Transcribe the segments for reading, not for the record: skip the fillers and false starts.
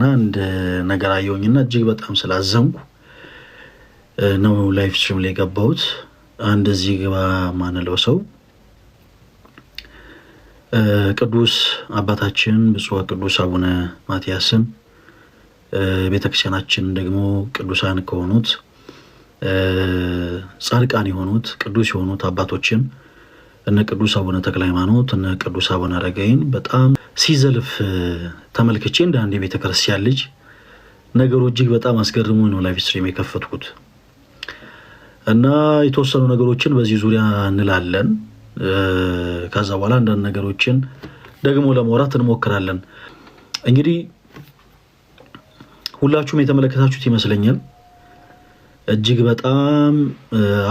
አንድ ነገር አየሁኝና እጅግ በጣም ስላዘንኩ ነው ላይቭ ስትሪም ላይ ገባሁት። አንድ እዚህ ግባ ማንለው ሰው ቅዱስ አባታችን ብፁዕ ቅዱስ አቡነ ማትያስን ቤተክርስቲያናችን ደግሞ ቅዱሳን ከሆኑት ጻድቃን የሆኑት ቅዱስ የሆኑት አባቶችን እነ ቅዱስ አቡነ ተክለ ሃይማኖት እነ ቅዱስ አቡነ አረጋይን በጣም ሲዘልፍ ተመልክቼ እንደ አንድ የቤተክርስቲያን ልጅ ነገሩ እጅግ በጣም አስገርሞኝ ነው ላይቭ ስትሪም የከፈትኩት እና የተወሰኑ ነገሮችን በዚህ ዙሪያ እንላለን። ከዛ በኋላ አንዳንድ ነገሮችን ደግሞ ለማውራት እንሞክራለን። እንግዲህ ሁላችሁም የተመለከታችሁት ይመስለኛል። እጅግ በጣም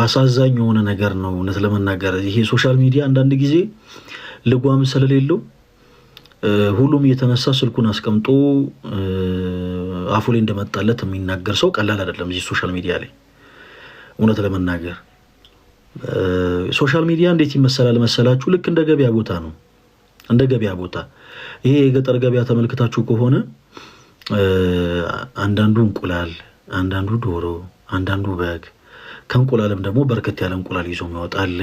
አሳዛኝ የሆነ ነገር ነው እውነት ለመናገር። ይሄ ሶሻል ሚዲያ አንዳንድ ጊዜ ልጓም ስለሌለው ሁሉም እየተነሳ ስልኩን አስቀምጦ አፉ ላይ እንደመጣለት የሚናገር ሰው ቀላል አይደለም። እዚህ ሶሻል ሚዲያ ላይ እውነት ለመናገር ሶሻል ሚዲያ እንዴት ይመሰላል መሰላችሁ? ልክ እንደ ገበያ ቦታ ነው። እንደ ገበያ ቦታ ይሄ የገጠር ገበያ ተመልክታችሁ ከሆነ አንዳንዱ እንቁላል፣ አንዳንዱ ዶሮ፣ አንዳንዱ በግ፣ ከእንቁላልም ደግሞ በርከት ያለ እንቁላል ይዞ የሚወጣል፣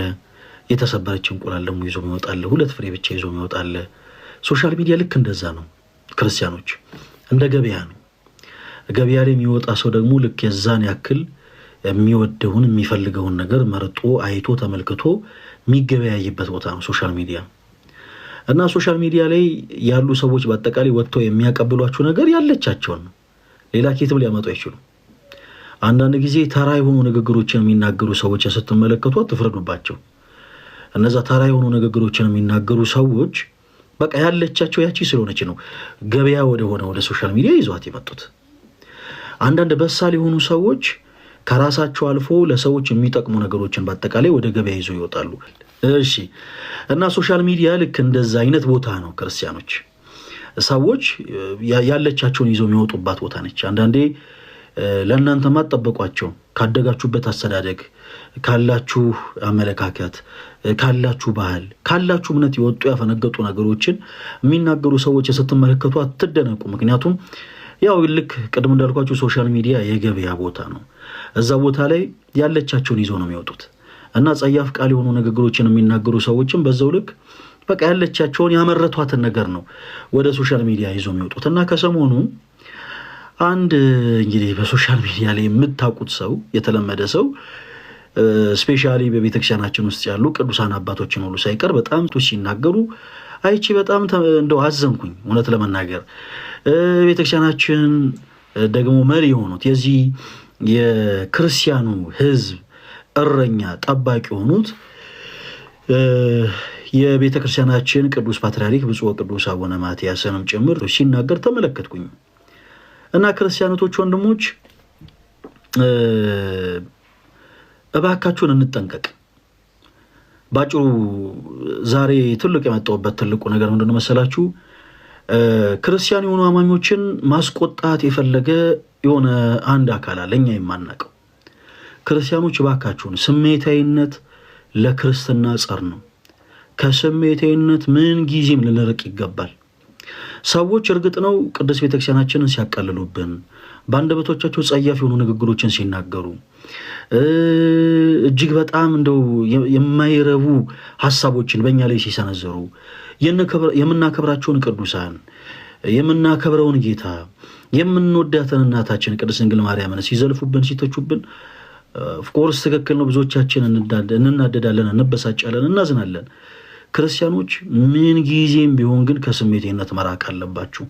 የተሰበረች እንቁላል ደግሞ ይዞ የሚወጣል፣ ሁለት ፍሬ ብቻ ይዞ የሚወጣል። ሶሻል ሚዲያ ልክ እንደዛ ነው። ክርስቲያኖች እንደ ገበያ ነው። ገበያ ላይ የሚወጣ ሰው ደግሞ ልክ የዛን ያክል የሚወደውን የሚፈልገውን ነገር መርጦ አይቶ ተመልክቶ የሚገበያይበት ቦታ ነው ሶሻል ሚዲያ። እና ሶሻል ሚዲያ ላይ ያሉ ሰዎች በአጠቃላይ ወጥተው የሚያቀብሏችሁ ነገር ያለቻቸውን ነው። ሌላ ኬትም ሊያመጡ አይችሉም። አንዳንድ ጊዜ ተራ የሆኑ ንግግሮችን የሚናገሩ ሰዎች ስትመለከቱ አትፍረዱባቸው። እነዛ ተራ የሆኑ ንግግሮችን የሚናገሩ ሰዎች በቃ ያለቻቸው ያቺ ስለሆነች ነው ገበያ ወደ ሶሻል ሚዲያ ይዟት የመጡት። አንዳንድ በሳል የሆኑ ሰዎች ከራሳቸው አልፎ ለሰዎች የሚጠቅሙ ነገሮችን በአጠቃላይ ወደ ገበያ ይዞ ይወጣሉ። እሺ። እና ሶሻል ሚዲያ ልክ እንደዛ አይነት ቦታ ነው። ክርስቲያኖች ሰዎች ያለቻቸውን ይዘው የሚወጡባት ቦታ ነች። አንዳንዴ ለእናንተ ማጠበቋቸው ካደጋችሁበት አስተዳደግ፣ ካላችሁ አመለካከት፣ ካላችሁ ባህል፣ ካላችሁ እምነት የወጡ ያፈነገጡ ነገሮችን የሚናገሩ ሰዎች ስትመለከቱ አትደነቁ። ምክንያቱም ያው ልክ ቅድም እንዳልኳችሁ ሶሻል ሚዲያ የገበያ ቦታ ነው። እዛ ቦታ ላይ ያለቻቸውን ይዘው ነው የሚወጡት እና ጸያፍ ቃል የሆኑ ንግግሮችን የሚናገሩ ሰዎችም በዛው ልክ በቃ ያለቻቸውን ያመረቷትን ነገር ነው ወደ ሶሻል ሚዲያ ይዘው የሚወጡት። እና ከሰሞኑ አንድ እንግዲህ በሶሻል ሚዲያ ላይ የምታውቁት ሰው የተለመደ ሰው ስፔሻሊ በቤተክርስቲያናችን ውስጥ ያሉ ቅዱሳን አባቶችን ሁሉ ሳይቀር በጣም ሲናገሩ አይቺ በጣም እንደው አዘንኩኝ እውነት ለመናገር። ቤተክርስቲያናችን ደግሞ መሪ የሆኑት የዚህ የክርስቲያኑ ሕዝብ እረኛ ጠባቂ የሆኑት የቤተክርስቲያናችን ቅዱስ ፓትርያርክ ብፁዕ ቅዱስ አቡነ ማትያስንም ጭምር ሲናገር ተመለከትኩኝ። እና ክርስቲያኖቶች ወንድሞች እባካችሁን እንጠንቀቅ። ባጭሩ ዛሬ ትልቅ የመጣሁበት ትልቁ ነገር ምንድን ነው መሰላችሁ? ክርስቲያን የሆኑ አማኞችን ማስቆጣት የፈለገ የሆነ አንድ አካል አለ፣ እኛ የማናውቀው። ክርስቲያኖች እባካችሁን፣ ስሜታዊነት ለክርስትና ጸር ነው። ከስሜታዊነት ምን ጊዜም ልንርቅ ይገባል። ሰዎች እርግጥ ነው ቅዱስ ቤተክርስቲያናችንን ሲያቀልሉብን፣ በአንደበቶቻቸው ጸያፍ የሆኑ ንግግሮችን ሲናገሩ፣ እጅግ በጣም እንደው የማይረቡ ሀሳቦችን በእኛ ላይ ሲሰነዘሩ፣ የምናከብራቸውን ቅዱሳን፣ የምናከብረውን ጌታ፣ የምንወዳትን እናታችን ቅድስት ድንግል ማርያምን ሲዘልፉብን፣ ሲተቹብን ኦፍኮርስ ትክክል ነው። ብዙዎቻችን እንናደዳለን፣ እንበሳጫለን፣ እናዝናለን። ክርስቲያኖች ምን ጊዜም ቢሆን ግን ከስሜቴነት መራቅ አለባችሁ።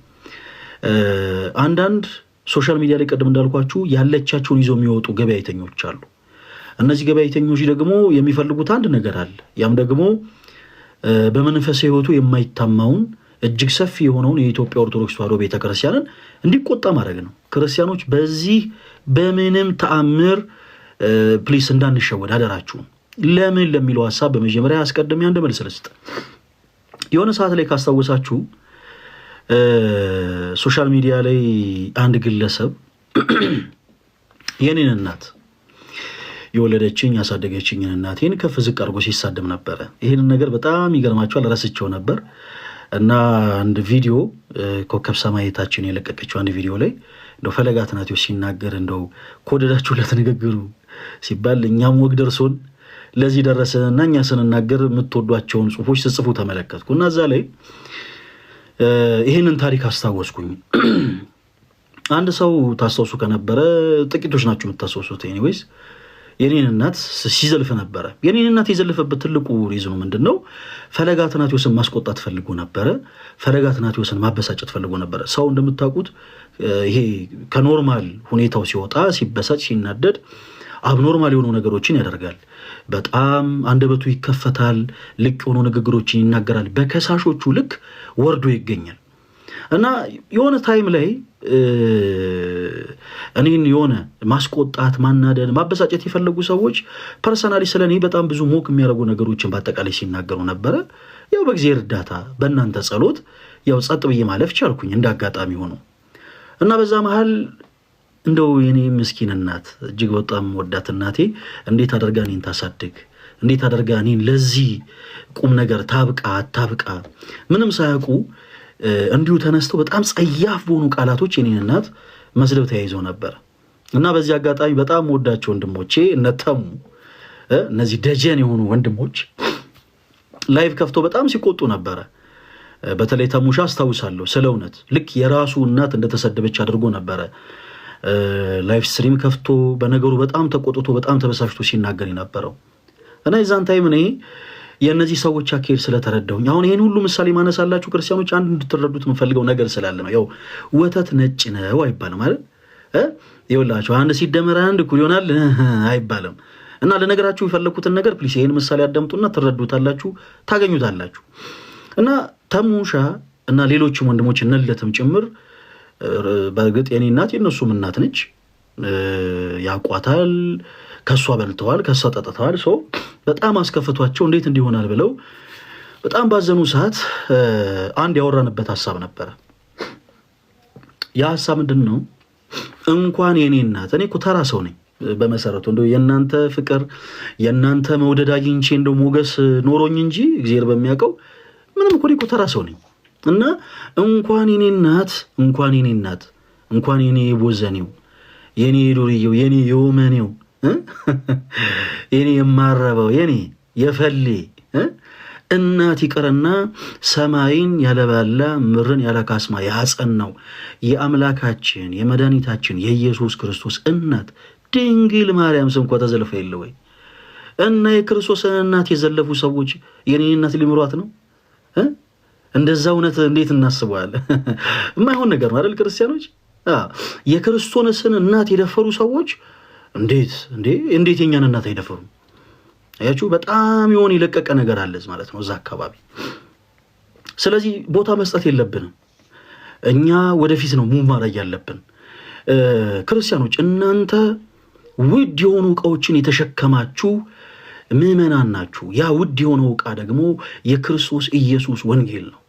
አንዳንድ ሶሻል ሚዲያ ላይ ቀደም እንዳልኳችሁ ያለቻቸውን ይዘው የሚወጡ ገበያተኞች አሉ። እነዚህ ገበያተኞች ደግሞ የሚፈልጉት አንድ ነገር አለ። ያም ደግሞ በመንፈሳዊ ሕይወቱ የማይታማውን እጅግ ሰፊ የሆነውን የኢትዮጵያ ኦርቶዶክስ ተዋሕዶ ቤተክርስቲያንን እንዲቆጣ ማድረግ ነው። ክርስቲያኖች በዚህ በምንም ተአምር ፕሊስ እንዳንሸወድ አደራችሁ። ለምን ለሚለው ሐሳብ በመጀመሪያ አስቀድሜ አንድ መልስ ልስጥ። የሆነ ሰዓት ላይ ካስታወሳችሁ ሶሻል ሚዲያ ላይ አንድ ግለሰብ የኔን እናት የወለደችኝ ያሳደገችኝን እናቴን ከፍ ዝቅ አድርጎ ሲሳደብ ነበረ። ይሄንን ነገር በጣም ይገርማችኋል፣ ረስቼው ነበር። እና አንድ ቪዲዮ ኮከብ ሰማያታችን የለቀቀችው አንድ ቪዲዮ ላይ እንደው ፈለገ አትናቴዎስ ሲናገር እንደው ከወደዳችሁለት ንግግሩ ሲባል እኛም ወግ ደርሶን ለዚህ ደረሰና እኛ ስንናገር የምትወዷቸውን ጽሁፎች ስጽፉ ተመለከትኩ እና እዛ ላይ ይሄንን ታሪክ አስታወስኩኝ። አንድ ሰው ታስታውሱ ከነበረ ጥቂቶች ናቸው የምታስታውሱት። ኤኒዌይስ የኔን እናት ሲዘልፍ ነበረ። የኔን እናት የዘለፈበት ትልቁ ሪዝኑ ምንድነው? ፈለገ አትናቴዎስን ማስቆጣት ፈልጎ ነበረ። ፈለገ አትናቴዎስን ማበሳጨት ፈልጎ ነበረ። ሰው እንደምታውቁት ይሄ ከኖርማል ሁኔታው ሲወጣ ሲበሳጭ፣ ሲናደድ አብኖርማል የሆኑ ነገሮችን ያደርጋል። በጣም አንደበቱ ይከፈታል። ልቅ የሆኑ ንግግሮችን ይናገራል። በከሳሾቹ ልክ ወርዶ ይገኛል እና የሆነ ታይም ላይ እኔን የሆነ ማስቆጣት፣ ማናደድ፣ ማበሳጨት የፈለጉ ሰዎች ፐርሰናሊ ስለ እኔ በጣም ብዙ ሞክ የሚያደርጉ ነገሮችን በአጠቃላይ ሲናገሩ ነበረ። ያው በእግዚአብሔር እርዳታ በእናንተ ጸሎት ያው ጸጥ ብዬ ማለፍ ቻልኩኝ እንደ አጋጣሚ ሆኖ እና በዛ መሃል እንደው የኔ ምስኪን እናት እጅግ በጣም ወዳት እናቴ እንዴት አደርጋ እኔን ታሳድግ፣ እንዴት አደርጋ እኔን ለዚህ ቁም ነገር ታብቃ አታብቃ ምንም ሳያውቁ እንዲሁ ተነስተው በጣም ጸያፍ በሆኑ ቃላቶች የኔን እናት መስደብ ተያይዘው ነበር እና በዚህ አጋጣሚ በጣም ወዳቸው ወንድሞቼ እነተሙ እነዚህ ደጀን የሆኑ ወንድሞች ላይቭ ከፍቶ በጣም ሲቆጡ ነበረ። በተለይ ተሙሻ አስታውሳለሁ ስለ እውነት ልክ የራሱ እናት እንደተሰደበች አድርጎ ነበረ ላይቭ ስትሪም ከፍቶ በነገሩ በጣም ተቆጥቶ በጣም ተበሳሽቶ ሲናገር የነበረው እና የዛን ታይም እኔ የእነዚህ ሰዎች አካሄድ ስለተረዳሁኝ አሁን ይሄን ሁሉ ምሳሌ ማነሳላችሁ ክርስቲያኖች አንድ እንድትረዱት የምፈልገው ነገር ስላለ ነው። ያው ወተት ነጭ ነው አይባልም ማለት ይኸውላችሁ አንድ ሲደመር አንድ እኩል ይሆናል አይባልም። እና ለነገራችሁ የፈለኩትን ነገር ፕሊስ ይሄን ምሳሌ አዳምጡና ትረዱታላችሁ፣ ታገኙታላችሁ። እና ተሙሻ እና ሌሎችም ወንድሞች እነለትም ጭምር በእርግጥ የኔ እናት የነሱም እናት ነች፣ ያቋታል፣ ከሷ በልተዋል፣ ከሷ ጠጥተዋል። ሰው በጣም አስከፍቷቸው እንዴት እንዲሆናል ብለው በጣም ባዘኑ ሰዓት አንድ ያወራንበት ሐሳብ ነበረ። ያ ሐሳብ ምንድነው? እንኳን የኔ እናት እኔ እኮ ተራ ሰው ነኝ በመሰረቱ እንደው የናንተ ፍቅር የናንተ መውደድ አግኝቼ እንደው ሞገስ ኖሮኝ እንጂ እግዚአብሔር በሚያውቀው ምንም እኮ ተራ ሰው ነኝ እና እንኳን የኔ እናት እንኳን የኔ ቦዘኔው የኔ ዱርዬው የኔ የወመኔው የኔ የማረበው የኔ የፈሌ እናት ይቀርና ሰማይን ያለባላ ምድርን ያለካስማ ያጸናው የአምላካችን የመድኃኒታችን የኢየሱስ ክርስቶስ እናት ድንግል ማርያም ስም እንኳን ተዘልፈ የለ ወይ? እና የክርስቶስን እናት የዘለፉ ሰዎች የኔ እናት ሊምሯት ነው? እንደዛ እውነት እንዴት እናስበዋለን? የማይሆን ነገር ነው አይደል? ክርስቲያኖች የክርስቶስን እናት የደፈሩ ሰዎች እንዴት የኛን እናት አይደፈሩም? አያችሁ፣ በጣም የሆነ የለቀቀ ነገር አለ ማለት ነው እዛ አካባቢ። ስለዚህ ቦታ መስጠት የለብንም። እኛ ወደፊት ነው ሙቭ ማድረግ ያለብን። ክርስቲያኖች እናንተ ውድ የሆኑ ዕቃዎችን የተሸከማችሁ ምዕመናን ናችሁ። ያ ውድ የሆነው ዕቃ ደግሞ የክርስቶስ ኢየሱስ ወንጌል ነው።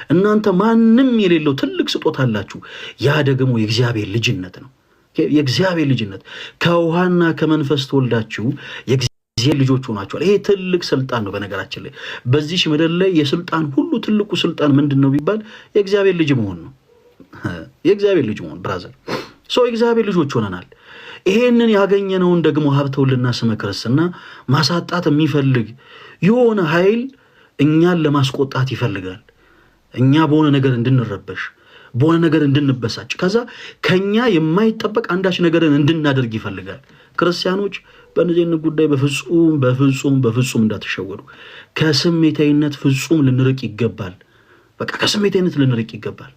እናንተ ማንም የሌለው ትልቅ ስጦታ አላችሁ። ያ ደግሞ የእግዚአብሔር ልጅነት ነው። የእግዚአብሔር ልጅነት ከውሃና ከመንፈስ ተወልዳችሁ የእግዚአብሔር ልጆች ሆናችኋል። ይሄ ትልቅ ስልጣን ነው። በነገራችን ላይ በዚህ ምድር ላይ የስልጣን ሁሉ ትልቁ ስልጣን ምንድነው ቢባል የእግዚአብሔር ልጅ መሆን ነው። የእግዚአብሔር ልጅ መሆን ብራዘር የእግዚአብሔር ልጆች ሆነናል። ይሄንን ያገኘነውን ደግሞ ሀብተውልና ስመ ክርስትና ማሳጣት የሚፈልግ የሆነ ኃይል እኛን ለማስቆጣት ይፈልጋል። እኛ በሆነ ነገር እንድንረበሽ፣ በሆነ ነገር እንድንበሳጭ፣ ከዛ ከኛ የማይጠበቅ አንዳች ነገርን እንድናደርግ ይፈልጋል። ክርስቲያኖች በእነዚህ ጉዳይ በፍጹም እንዳትሸወዱ። ከስሜታዊነት ፍጹም ልንርቅ ይገባል። በቃ ከስሜታዊነት ልንርቅ ይገባል።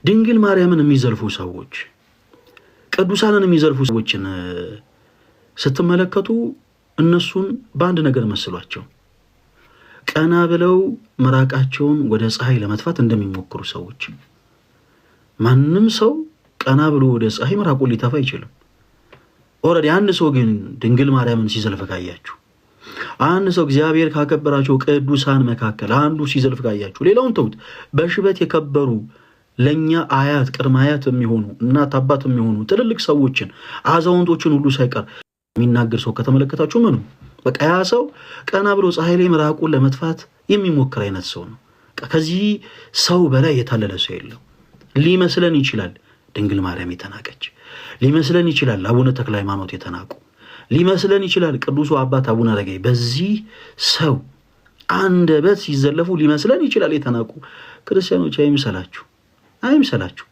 ድንግል ማርያምን የሚዘልፉ ሰዎች፣ ቅዱሳንን የሚዘልፉ ሰዎችን ስትመለከቱ እነሱን በአንድ ነገር መስሏቸው ቀና ብለው መራቃቸውን ወደ ፀሐይ ለመጥፋት እንደሚሞክሩ ሰዎች። ማንም ሰው ቀና ብሎ ወደ ፀሐይ መራቁን ሊተፋ አይችልም። ኦልሬዲ አንድ ሰው ግን ድንግል ማርያምን ሲዘልፍ ካያችሁ፣ አንድ ሰው እግዚአብሔር ካከበራቸው ቅዱሳን መካከል አንዱ ሲዘልፍ ካያችሁ፣ ሌላውን ተውት፣ በሽበት የከበሩ ለኛ አያት ቅድመ አያት የሚሆኑ እናት አባት የሚሆኑ ትልልቅ ሰዎችን አዛውንቶችን ሁሉ ሳይቀር የሚናገር ሰው ከተመለከታችሁ ምኑ በቃ ያ ሰው ቀና ብሎ ፀሐይ ላይ መራቁን ለመጥፋት የሚሞክር አይነት ሰው ነው። ከዚህ ሰው በላይ የታለለ ሰው የለም። ሊመስለን ይችላል ድንግል ማርያም የተናቀች፣ ሊመስለን ይችላል አቡነ ተክለ ሃይማኖት የተናቁ፣ ሊመስለን ይችላል ቅዱሱ አባት አቡነ አረጋዊ በዚህ ሰው አንደበት ሲዘለፉ ሊመስለን ይችላል የተናቁ። ክርስቲያኖች አይምሰላችሁ።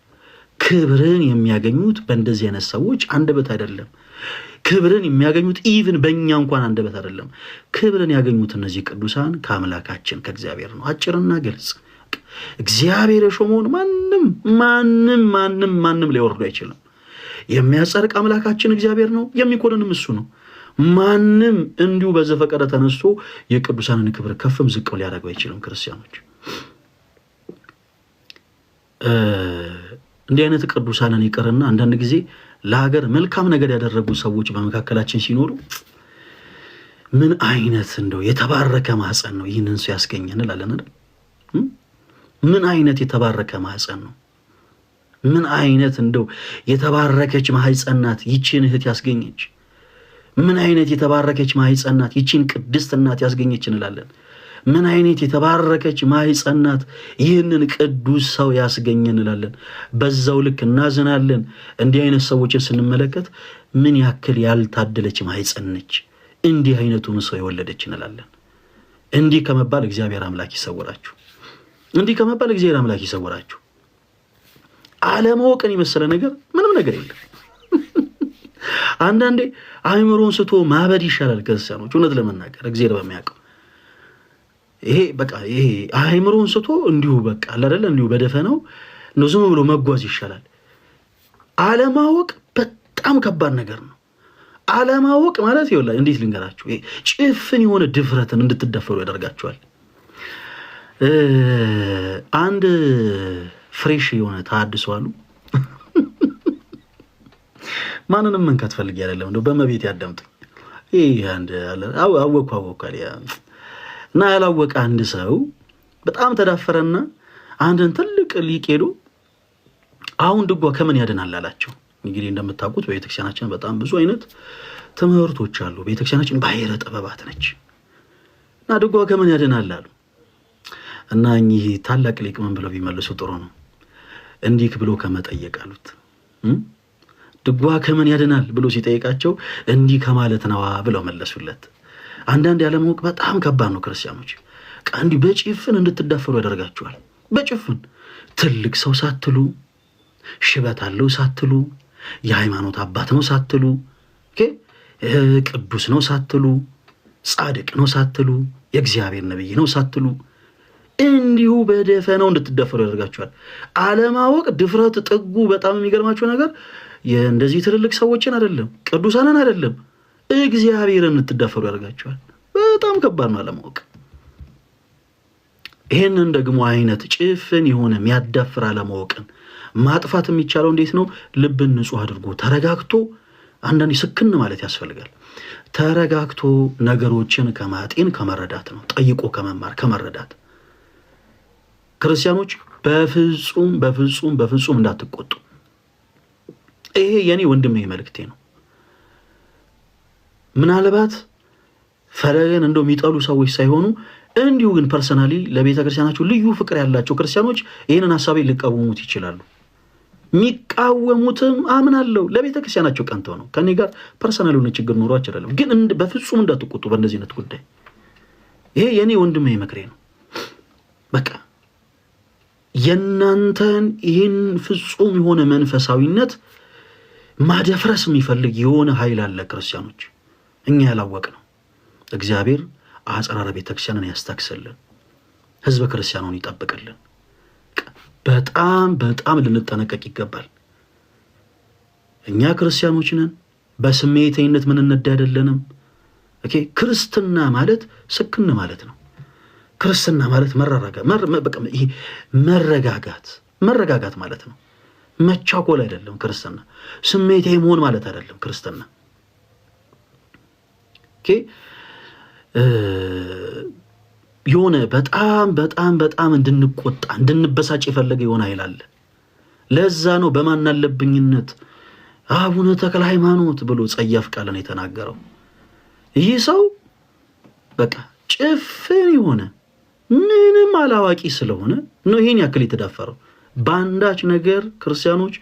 ክብርን የሚያገኙት በእንደዚህ አይነት ሰዎች አንደበት አይደለም። ክብርን የሚያገኙት ኢቭን በእኛ እንኳን አንደበት አይደለም። ክብርን ያገኙት እነዚህ ቅዱሳን ከአምላካችን ከእግዚአብሔር ነው። አጭርና ግልጽ። እግዚአብሔር የሾመውን ማንም ሊወርዱ አይችልም። የሚያጸድቅ አምላካችን እግዚአብሔር ነው፣ የሚኮንንም እሱ ነው። ማንም እንዲሁ በዘፈቀደ ተነስቶ የቅዱሳንን ክብር ከፍም ዝቅ ሊያደርገው አይችልም። ክርስቲያኖች እንዲህ አይነት ቅዱሳንን ይቅርና አንዳንድ ጊዜ ለሀገር መልካም ነገር ያደረጉ ሰዎች በመካከላችን ሲኖሩ ምን አይነት እንደው የተባረከ ማህፀን ነው ይህንን ሰው ያስገኘን እንላለን አይደል? ምን አይነት የተባረከ ማህፀን ነው! ምን አይነት እንደው የተባረከች ማህፀን ናት ይቺን እህት ያስገኘች! ምን አይነት የተባረከች ማህፀን ናት ይቺን ቅድስት እናት ያስገኘች እንላለን። ምን አይነት የተባረከች ማህፀን ናት ይህንን ቅዱስ ሰው ያስገኘን እንላለን። በዛው ልክ እናዝናለን። እንዲህ አይነት ሰዎችን ስንመለከት ምን ያክል ያልታደለች ማህፀን ነች እንዲህ አይነቱን ሰው የወለደች እንላለን። እንዲህ ከመባል እግዚአብሔር አምላክ ይሰውራችሁ። አለማወቅን የመሰለ ነገር ምንም ነገር የለም። አንዳንዴ አእምሮን ስቶ ማበድ ይሻላል ክርስቲያኖች። እውነት ለመናገር እግዚአብሔር በሚያውቀው ይሄ አእምሮን ስቶ እንዲሁ በቃ አይደለ እንዲሁ በደፈናው ነው ዝም ብሎ መጓዝ ይሻላል። አለማወቅ በጣም ከባድ ነገር ነው። አለማወቅ ማለት ይኸውልህ እንዴት ልንገራችሁ፣ ጭፍን የሆነ ድፍረትን እንድትደፈሩ ያደርጋችኋል። አንድ ፍሬሽ የሆነ ታድሶ አሉ። ማንንም መንካት ፈልጌ አይደለም፣ እንደው በመቤት ያዳምጡኝ። ይሄ አንድ አወኳል እና ያላወቀ አንድ ሰው በጣም ተዳፈረና አንድን ትልቅ ሊቅ ሄዶ አሁን ድጓ ከምን ያድናል አላቸው። እንግዲህ እንደምታውቁት በቤተክርስቲያናችን በጣም ብዙ አይነት ትምህርቶች አሉ። ቤተክርስቲያናችን ባሕረ ጥበባት ነች እና ድጓ ከምን ያድናል አሉ። እና እኚህ ታላቅ ሊቅ ምን ብለው ቢመልሱ ጥሩ ነው? እንዲህ ብሎ ከመጠየቅ አሉት ድጓ ከምን ያድናል ብሎ ሲጠይቃቸው እንዲህ ከማለት ነዋ ብለው መለሱለት። አንዳንድ ያለማወቅ በጣም ከባድ ነው ክርስቲያኖች። እንዲህ በጭፍን እንድትዳፈሩ ያደርጋችኋል። በጭፍን ትልቅ ሰው ሳትሉ፣ ሽበት አለው ሳትሉ፣ የሃይማኖት አባት ነው ሳትሉ፣ ቅዱስ ነው ሳትሉ፣ ጻድቅ ነው ሳትሉ፣ የእግዚአብሔር ነብይ ነው ሳትሉ እንዲሁ በደፈናው እንድትደፈሩ ያደርጋችኋል። አለማወቅ ድፍረት ጥጉ በጣም የሚገርማችሁ ነገር እንደዚህ ትልልቅ ሰዎችን አይደለም ቅዱሳንን አይደለም እግዚአብሔርን እንድትደፈሩ ያደርጋችኋል። በጣም ከባድ ነው አለማወቅ። ይሄንን ደግሞ አይነት ጭፍን የሆነ የሚያዳፍር አለማወቅን ማጥፋት የሚቻለው እንዴት ነው? ልብን ንጹህ አድርጎ ተረጋግቶ፣ አንዳንዴ ስክን ማለት ያስፈልጋል። ተረጋግቶ ነገሮችን ከማጤን ከመረዳት ነው። ጠይቆ ከመማር ከመረዳት። ክርስቲያኖች በፍጹም እንዳትቆጡ። ይሄ የኔ ወንድሜ መልእክቴ ነው። ምናልባት ፈለገን እንደው የሚጠሉ ሰዎች ሳይሆኑ እንዲሁ ግን ፐርሰናሊ ለቤተ ክርስቲያናቸው ልዩ ፍቅር ያላቸው ክርስቲያኖች ይህንን ሐሳቤ ሊቃወሙት ይችላሉ። የሚቃወሙትም አምናለሁ ለቤተ ክርስቲያናቸው ቀንተው ነው። ከኔ ጋር ፐርሰናሊ ሆነ ችግር ኖሯቸው አይደለም። ግን በፍጹም እንዳትቆጡ በእንደዚህ አይነት ጉዳይ። ይሄ የኔ ወንድሜ ምክሬ ነው። በቃ የናንተን ይህን ፍጹም የሆነ መንፈሳዊነት ማደፍረስ የሚፈልግ የሆነ ኃይል አለ ክርስቲያኖች፣ እኛ ያላወቅ ነው። እግዚአብሔር አጽራረ ቤተክርስቲያንን ያስታክስልን፣ ህዝበ ክርስቲያኑን ይጠብቅልን። በጣም ልንጠነቀቅ ይገባል። እኛ ክርስቲያኖች ነን። በስሜተኝነት ምን እንደዳ አይደለንም። ክርስትና ማለት ስክን ማለት ነው። ክርስትና ማለት መረጋጋት ማለት ነው። መቻኮል አይደለም ክርስትና። ስሜታዊ መሆን ማለት አይደለም ክርስትና። የሆነ በጣም እንድንቆጣ እንድንበሳጭ የፈለገ የሆነ ኃይል አለ። ለዛ ነው በማን አለብኝነት አቡነ ተክለ ሃይማኖት ብሎ ጸያፍ ቃልን የተናገረው። ይህ ሰው በቃ ጭፍን የሆነ ምንም አላዋቂ ስለሆነ ነው ይሄን ያክል የተዳፈረው። በአንዳች ነገር ክርስቲያኖች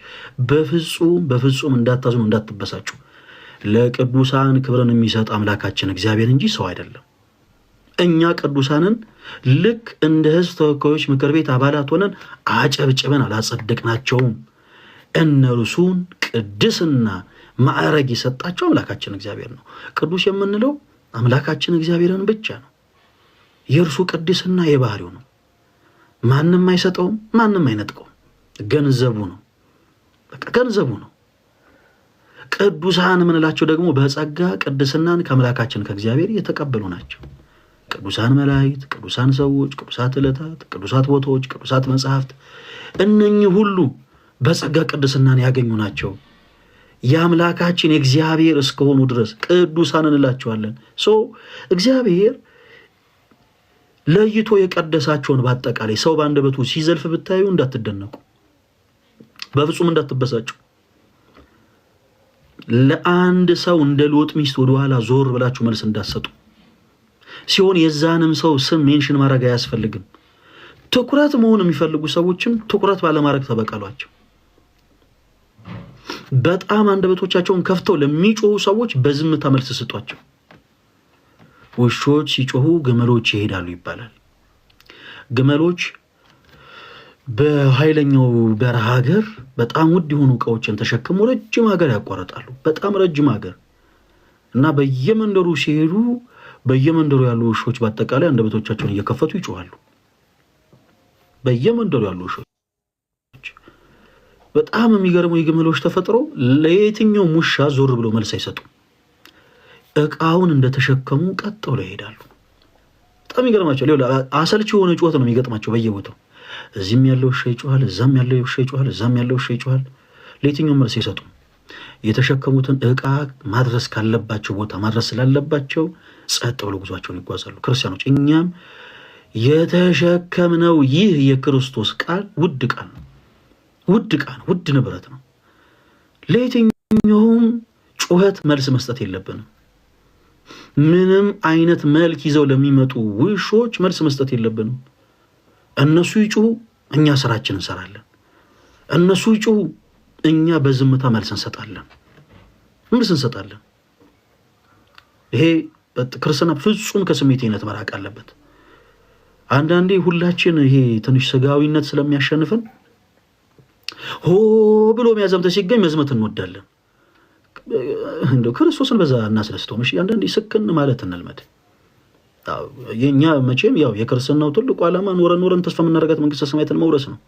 በፍጹም እንዳታዝኑ፣ እንዳትበሳጩ። ለቅዱሳን ክብርን የሚሰጥ አምላካችን እግዚአብሔር እንጂ ሰው አይደለም። እኛ ቅዱሳንን ልክ እንደ ሕዝብ ተወካዮች ምክር ቤት አባላት ሆነን አጨብጭበን አላጸደቅናቸውም። እነርሱን ቅድስና ማዕረግ የሰጣቸው አምላካችን እግዚአብሔር ነው። ቅዱስ የምንለው አምላካችን እግዚአብሔርን ብቻ ነው። የእርሱ ቅድስና የባህሪው ነው። ማንም አይሰጠውም፣ ማንም አይነጥቀውም። ገንዘቡ ነው፣ በቃ ገንዘቡ ነው። ቅዱሳን የምንላቸው ደግሞ በጸጋ ቅድስናን ከአምላካችን ከእግዚአብሔር የተቀበሉ ናቸው። ቅዱሳን መላእክት፣ ቅዱሳን ሰዎች፣ ቅዱሳት ዕለታት፣ ቅዱሳት ቦታዎች፣ ቅዱሳት መጽሐፍት፣ እነኚህ ሁሉ በጸጋ ቅድስናን ያገኙ ናቸው። የአምላካችን የእግዚአብሔር እስከሆኑ ድረስ ቅዱሳን እንላቸዋለን። እግዚአብሔር ለይቶ የቀደሳቸውን በአጠቃላይ ሰው በአንደበቱ ሲዘልፍ ብታዩ እንዳትደነቁ፣ በፍጹም እንዳትበሳጩ። ለአንድ ሰው እንደ ሎጥ ሚስት ወደኋላ ዞር ብላችሁ መልስ እንዳትሰጡ ሲሆን የዛንም ሰው ስም ሜንሽን ማድረግ አያስፈልግም። ትኩረት መሆን የሚፈልጉ ሰዎችም ትኩረት ባለማድረግ ተበቀሏቸው። በጣም አንደበቶቻቸውን ከፍተው ለሚጮሁ ሰዎች በዝምታ መልስ ስጧቸው። ውሾች ሲጮሁ ግመሎች ይሄዳሉ ይባላል። ግመሎች በኃይለኛው በረሃ ሀገር በጣም ውድ የሆኑ እቃዎችን ተሸክመው ረጅም ሀገር ያቋርጣሉ። በጣም ረጅም ሀገር እና በየመንደሩ ሲሄዱ በየመንደሩ ያሉ ውሾች በአጠቃላይ አንደበቶቻቸውን እየከፈቱ ይጮሃሉ። በየመንደሩ ያሉ ውሾች በጣም የሚገርመው የግመሎች ተፈጥሮ ለየትኛውም ውሻ ዞር ብሎ መልስ አይሰጡም። እቃውን እንደተሸከሙ ቀጥ ብለው ይሄዳሉ። በጣም ይገርማቸው። አሰልቺ የሆነ ጩኸት ነው የሚገጥማቸው በየቦታው። እዚህም ያለው ውሻ ይጮሃል፣ እዛም ያለው ውሻ ይጮሃል፣ እዛም ያለው ውሻ ይጮሃል። ለየትኛውም መልስ አይሰጡም። የተሸከሙትን እቃ ማድረስ ካለባቸው ቦታ ማድረስ ስላለባቸው ጸጥ ብለው ጉዟቸውን ይጓዛሉ። ክርስቲያኖች እኛም የተሸከምነው ይህ የክርስቶስ ቃል ውድ ቃል ነው። ውድ ቃል፣ ውድ ንብረት ነው። ለየትኛውም ጩኸት መልስ መስጠት የለብንም። ምንም አይነት መልክ ይዘው ለሚመጡ ውሾች መልስ መስጠት የለብንም። እነሱ ይጩሁ፣ እኛ ስራችን እንሰራለን። እነሱ ይጩሁ፣ እኛ በዝምታ መልስ እንሰጣለን። ይሄ ክርስትና ፍጹም ከስሜትነት መራቅ አለበት። አንዳንዴ ሁላችን ይሄ ትንሽ ስጋዊነት ስለሚያሸንፈን ሆ ብሎ የሚያዘምተ ሲገኝ መዝመት እንወዳለን። እንደው ክርስቶስን በዛ እናስደስተውም። እሺ አንዳንዴ ስክን ማለት እንልመድ። የኛ መቼም ያው የክርስትናው ትልቁ ዓላማ ኖረን ተስፋ የምናረጋት መንግስተ ሰማያትን መውረስ ነው።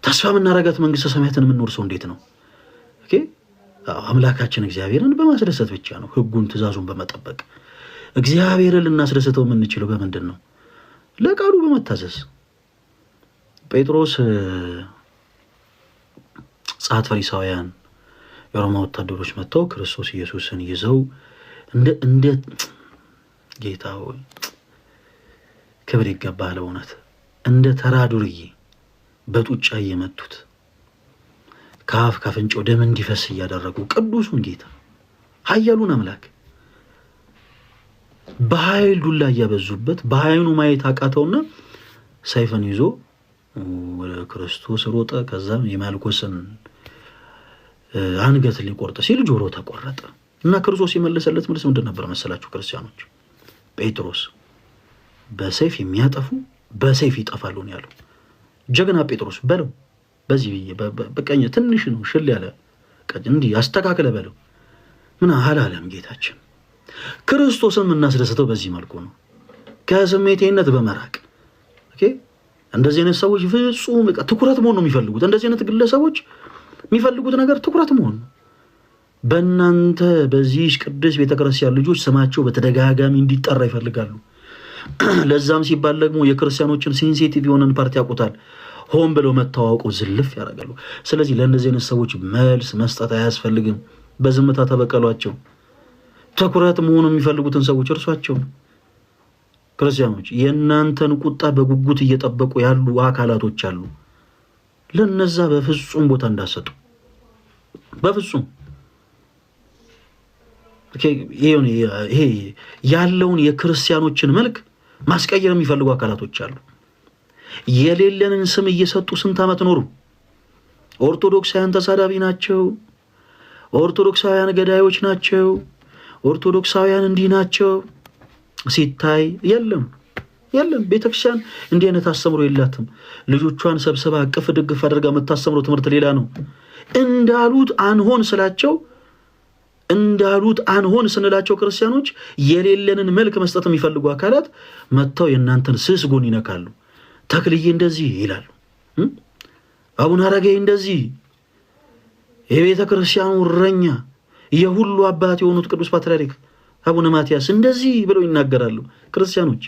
ተስፋ የምናረጋት መንግስተ ሰማያትን የምንወርሰው እንዴት ነው? ኦኬ አምላካችን እግዚአብሔርን በማስደሰት ብቻ ነው። ህጉን ትእዛዙን በመጠበቅ እግዚአብሔርን ልናስደስተው የምንችለው በምንድን ነው? ለቃሉ በመታዘዝ። ጴጥሮስ ጸሐፍት ፈሪሳውያን የሮማ ወታደሮች መጥተው ክርስቶስ ኢየሱስን ይዘው እንደ ጌታ ሆይ ክብር ይገባል እውነት እንደ ተራ ዱርዬ በጡጫ እየመቱት ካፍ ካፍንጫው ደም እንዲፈስ እያደረጉ ቅዱሱን ጌታ ኃያሉን አምላክ በኃይል ዱላ እያበዙበት በኃይሉ ማየት አቃተውና ሰይፍን ይዞ ወደ ክርስቶስ ሮጠ። ከዛም የማልኮስን አንገት ሊቆርጥ ሲል ጆሮ ተቆረጠ እና ክርስቶስ የመለሰለት መልስ ምንድን ነበር መሰላችሁ ክርስቲያኖች? ጴጥሮስ በሰይፍ የሚያጠፉ በሰይፍ ይጠፋሉ ነው ያለው። ጀግና ጴጥሮስ በለው በዚህ በቀኝ ትንሽ ነው ሽል ያለ ቀኝ እንዲህ አስተካክለ በለው ምን አላለም ጌታችን። ክርስቶስን የምናስደስተው በዚህ መልኩ ነው፣ ከስሜቴነት በመራቅ ኦኬ። እንደዚህ አይነት ሰዎች ፍጹም ትኩረት መሆን ነው የሚፈልጉት። እንደዚህ አይነት ግለሰቦች የሚፈልጉት ነገር ትኩረት መሆን ነው። በእናንተ በዚህ ቅዱስ ቤተክርስቲያን ልጆች ስማቸው በተደጋጋሚ እንዲጠራ ይፈልጋሉ። ለዛም ሲባል ደግሞ የክርስቲያኖችን ሴንሲቲቭ የሆነን ፓርቲ ያውቁታል። ሆን ብለው መታወቁ ዝልፍ ያደርጋሉ። ስለዚህ ለእነዚህ አይነት ሰዎች መልስ መስጠት አያስፈልግም። በዝምታ ተበቀሏቸው። ትኩረት መሆኑ የሚፈልጉትን ሰዎች እርሷቸው። ክርስቲያኖች የእናንተን ቁጣ በጉጉት እየጠበቁ ያሉ አካላቶች አሉ። ለነዛ በፍጹም ቦታ እንዳሰጡ በፍጹም ይሄ ያለውን የክርስቲያኖችን መልክ ማስቀየር የሚፈልጉ አካላቶች አሉ። የሌለንን ስም እየሰጡ ስንት ዓመት ኖሩ። ኦርቶዶክሳውያን ተሳዳቢ ናቸው፣ ኦርቶዶክሳውያን ገዳዮች ናቸው፣ ኦርቶዶክሳውያን እንዲህ ናቸው ሲታይ የለም። ቤተክርስቲያን እንዲህ አይነት አስተምሮ የላትም። ልጆቿን ሰብስባ አቅፍ ድግፍ አድርጋ የምታስተምረው ትምህርት ሌላ ነው። እንዳሉት አንሆን ስንላቸው ክርስቲያኖች የሌለንን መልክ መስጠት የሚፈልጉ አካላት መጥተው የእናንተን ስስ ጎን ይነካሉ። ተክልዬ እንደዚህ ይላሉ፣ አቡነ አረጋዊ እንደዚህ፣ የቤተ ክርስቲያኑ እረኛ የሁሉ አባት የሆኑት ቅዱስ ፓትርያርክ አቡነ ማትያስ እንደዚህ ብለው ይናገራሉ። ክርስቲያኖች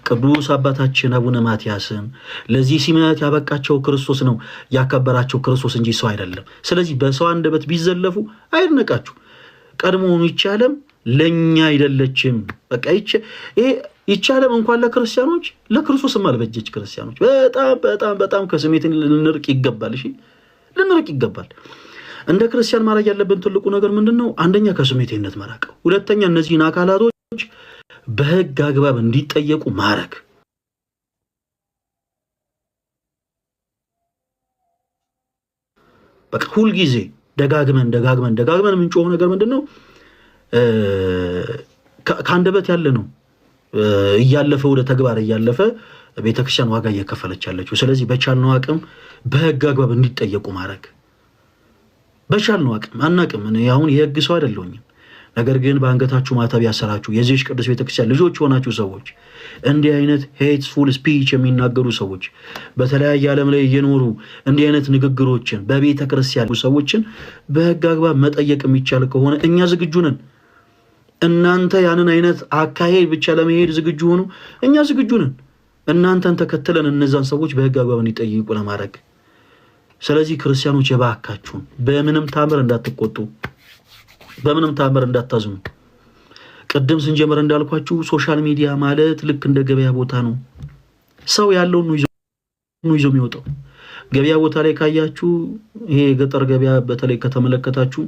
ቅዱስ አባታችን አቡነ ማትያስን ለዚህ ሲመት ያበቃቸው ክርስቶስ ነው፣ ያከበራቸው ክርስቶስ እንጂ ሰው አይደለም። ስለዚህ በሰው አንደበት ቢዘለፉ አይድነቃችሁ። ቀድሞውኑ ይቻለም ለኛ አይደለችም። በቃ ይቻለም እንኳን ለክርስቲያኖች ለክርስቶስም አልበጀች። ክርስቲያኖች በጣም ከስሜት ልንርቅ ይገባል። እሺ ልንርቅ ይገባል። እንደ ክርስቲያን ማድረግ ያለብን ትልቁ ነገር ምንድነው? አንደኛ ከስሜትነት መራቅ፣ ሁለተኛ እነዚህን አካላቶች በህግ አግባብ እንዲጠየቁ ማድረግ። በቃ ሁል ጊዜ ደጋግመን የምንጮኸው ነገር ምንድነው? ከአንደበት ያለ ነው እያለፈ ወደ ተግባር እያለፈ ቤተክርስቲያን ዋጋ እየከፈለች ያለችው። ስለዚህ በቻልነው አቅም በህግ አግባብ እንዲጠየቁ ማድረግ። በቻልነው አቅም አናቅም። እኔ አሁን የህግ ሰው አይደለሁኝም። ነገር ግን በአንገታችሁ ማተብ ያሰራችሁ የዚህ ቅዱስ ቤተክርስቲያን ልጆች ሆናችሁ ሰዎች፣ እንዲህ አይነት ሄትፉል ስፒች የሚናገሩ ሰዎች፣ በተለያየ ዓለም ላይ እየኖሩ እንዲህ አይነት ንግግሮችን በቤተክርስቲያን ሰዎችን በህግ አግባብ መጠየቅ የሚቻል ከሆነ እኛ ዝግጁ ነን። እናንተ ያንን አይነት አካሄድ ብቻ ለመሄድ ዝግጁ ሆኑ፣ እኛ ዝግጁ ነን። እናንተን ተከትለን እነዛን ሰዎች በህግ አግባብ እንዲጠይቁ ለማድረግ። ስለዚህ ክርስቲያኖች የባካችሁን በምንም ታምር እንዳትቆጡ፣ በምንም ታምር እንዳታዝኑ። ቅድም ስንጀምር እንዳልኳችሁ ሶሻል ሚዲያ ማለት ልክ እንደ ገበያ ቦታ ነው። ሰው ያለውን ነው ይዞ የሚወጣው። ገበያ ቦታ ላይ ካያችሁ፣ ይሄ የገጠር ገበያ በተለይ ከተመለከታችሁ